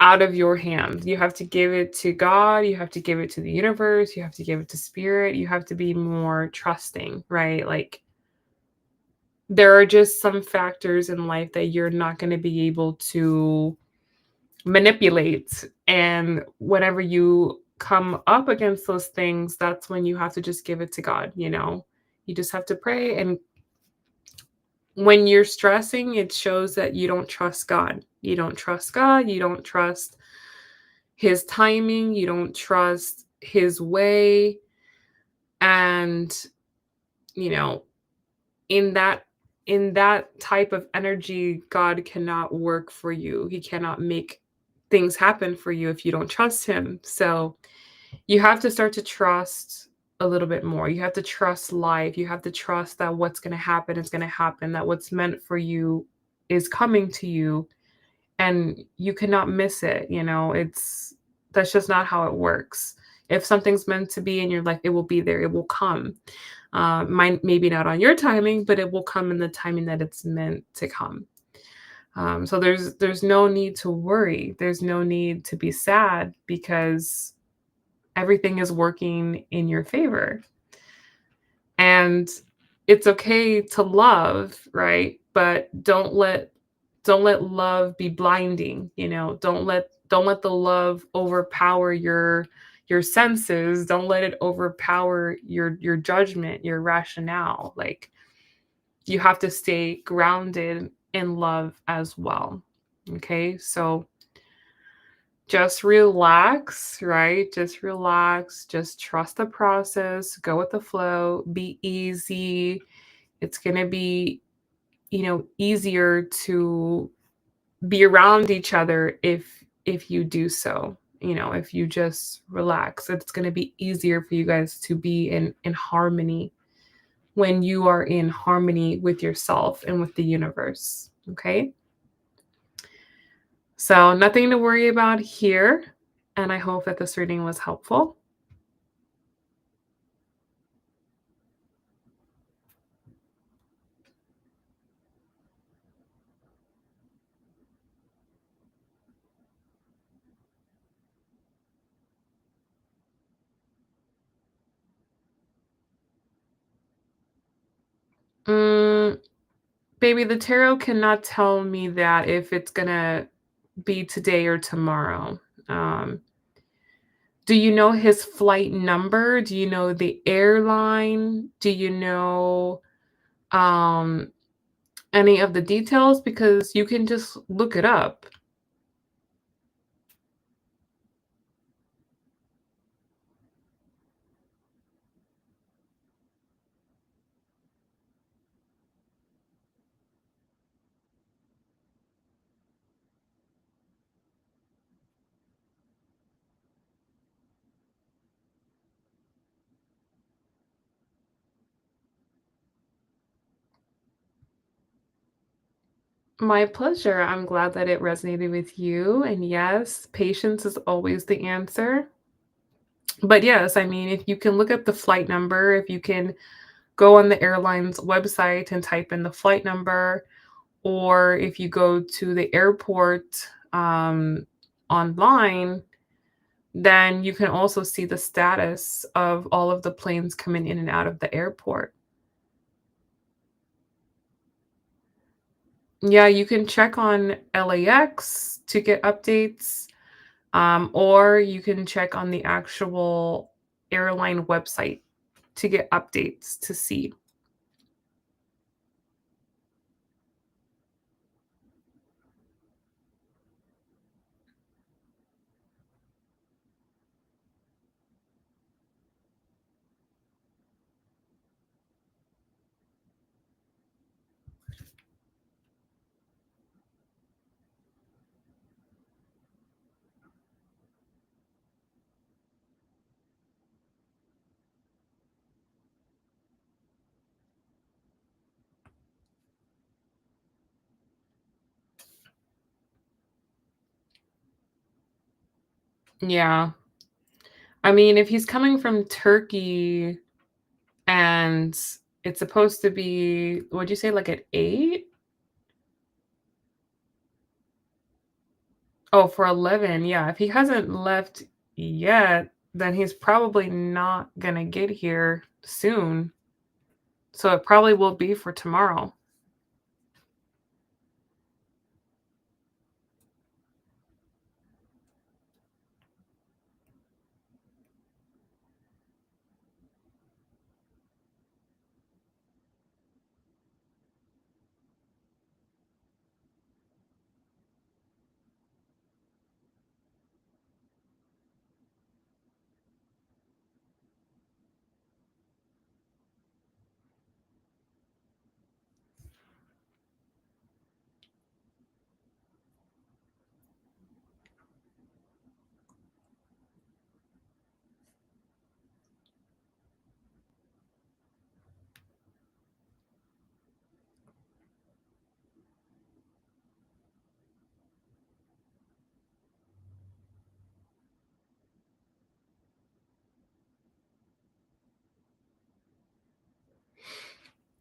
out of your hands. You have to give it to God, you have to give it to the universe, you have to give it to spirit, you have to be more trusting, right? Like there are just some factors in life that you're not going to be able to manipulate. And whenever you come up against those things, that's when you have to just give it to God, you know? You just have to pray. And when you're stressing, it shows that you don't trust God. You don't trust God. You don't trust his timing. You don't trust his way. And, you know, in that type of energy, God cannot work for you. He cannot make things happen for you if you don't trust him. So you have to start to trust a little bit more. You have to trust life. You have to trust that what's going to happen is going to happen, that what's meant for you is coming to you, and you cannot miss it. You know, that's just not how it works. If something's meant to be in your life, it will be there. It will come. Maybe not on your timing, but it will come in the timing that it's meant to come. So there's no need to worry. There's no need to be sad because everything is working in your favor. And it's okay to love, right? But don't let love be blinding, you know. Don't let the love overpower your senses. Don't let it overpower your judgment, your rationale. Like you have to stay grounded in love as well. Okay? So Just relax, right? Just relax, just trust the process, go with the flow, be easy. It's going to be, easier to be around each other if you do so. If you just relax, it's going to be easier for you guys to be in harmony when you are in harmony with yourself and with the universe. Okay? So, nothing to worry about here. And I hope that this reading was helpful. Mm, baby, the tarot cannot tell me that if it's gonna be today or tomorrow. Um, do you know his flight number? Do you know the airline? Do you know um, any of the details? Because you can just look it up. My pleasure. I'm glad that it resonated with you. And yes, patience is always the answer. But yes, I mean, if you can look up the flight number, if you can go on the airline's website and type in the flight number, or if you go to the airport online, then you can also see the status of all of the planes coming in and out of the airport. Yeah, you can check on LAX to get updates, or you can check on the actual airline website to get updates to see. Yeah. I mean, if he's coming from Turkey and it's supposed to be, what'd you say, like at 8? Oh, for 11. Yeah. If he hasn't left yet, then he's probably not going to get here soon. So it probably will be for tomorrow.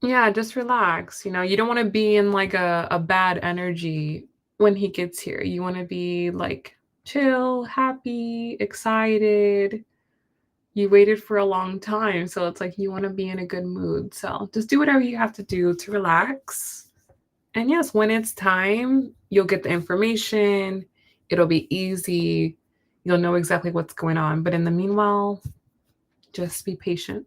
Yeah, just relax. You don't want to be in like a bad energy when he gets here. You want to be like chill, happy, excited. You waited for a long time, so it's like you want to be in a good mood. So just do whatever you have to do to relax. And yes, when it's time, you'll get the information. It'll be easy. You'll know exactly what's going on. But in the meanwhile, just be patient.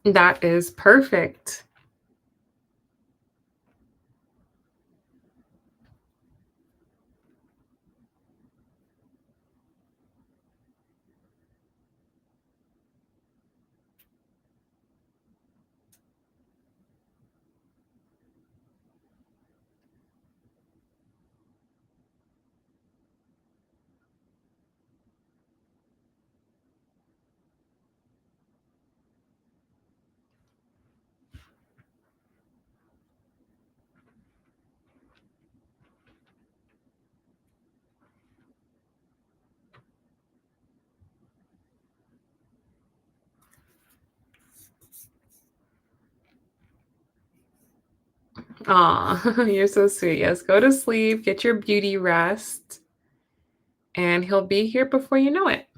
That is perfect. Aw, you're so sweet. Yes, go to sleep, get your beauty rest, and he'll be here before you know it.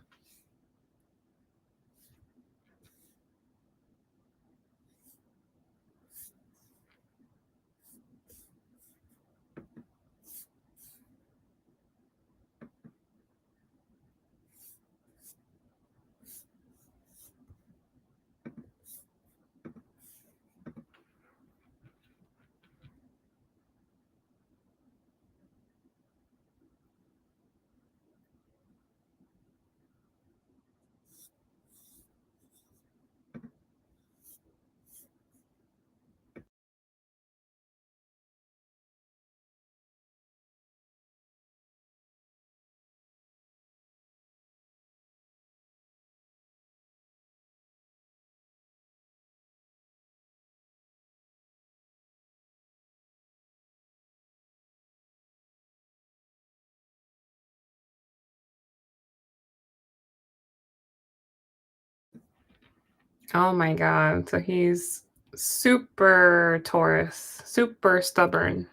Oh my god. So he's super Taurus, super stubborn.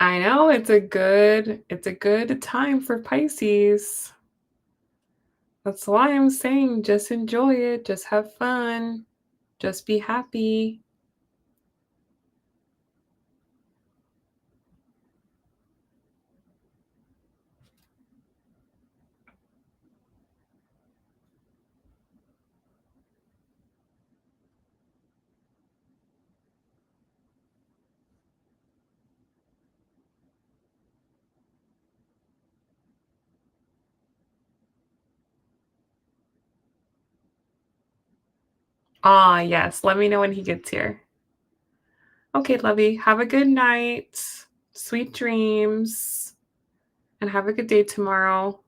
I know it's a good time for Pisces. That's why I'm saying just enjoy it, just have fun, just be happy. Ah, yes. Let me know when he gets here. Okay, lovey. Have a good night. Sweet dreams. And have a good day tomorrow.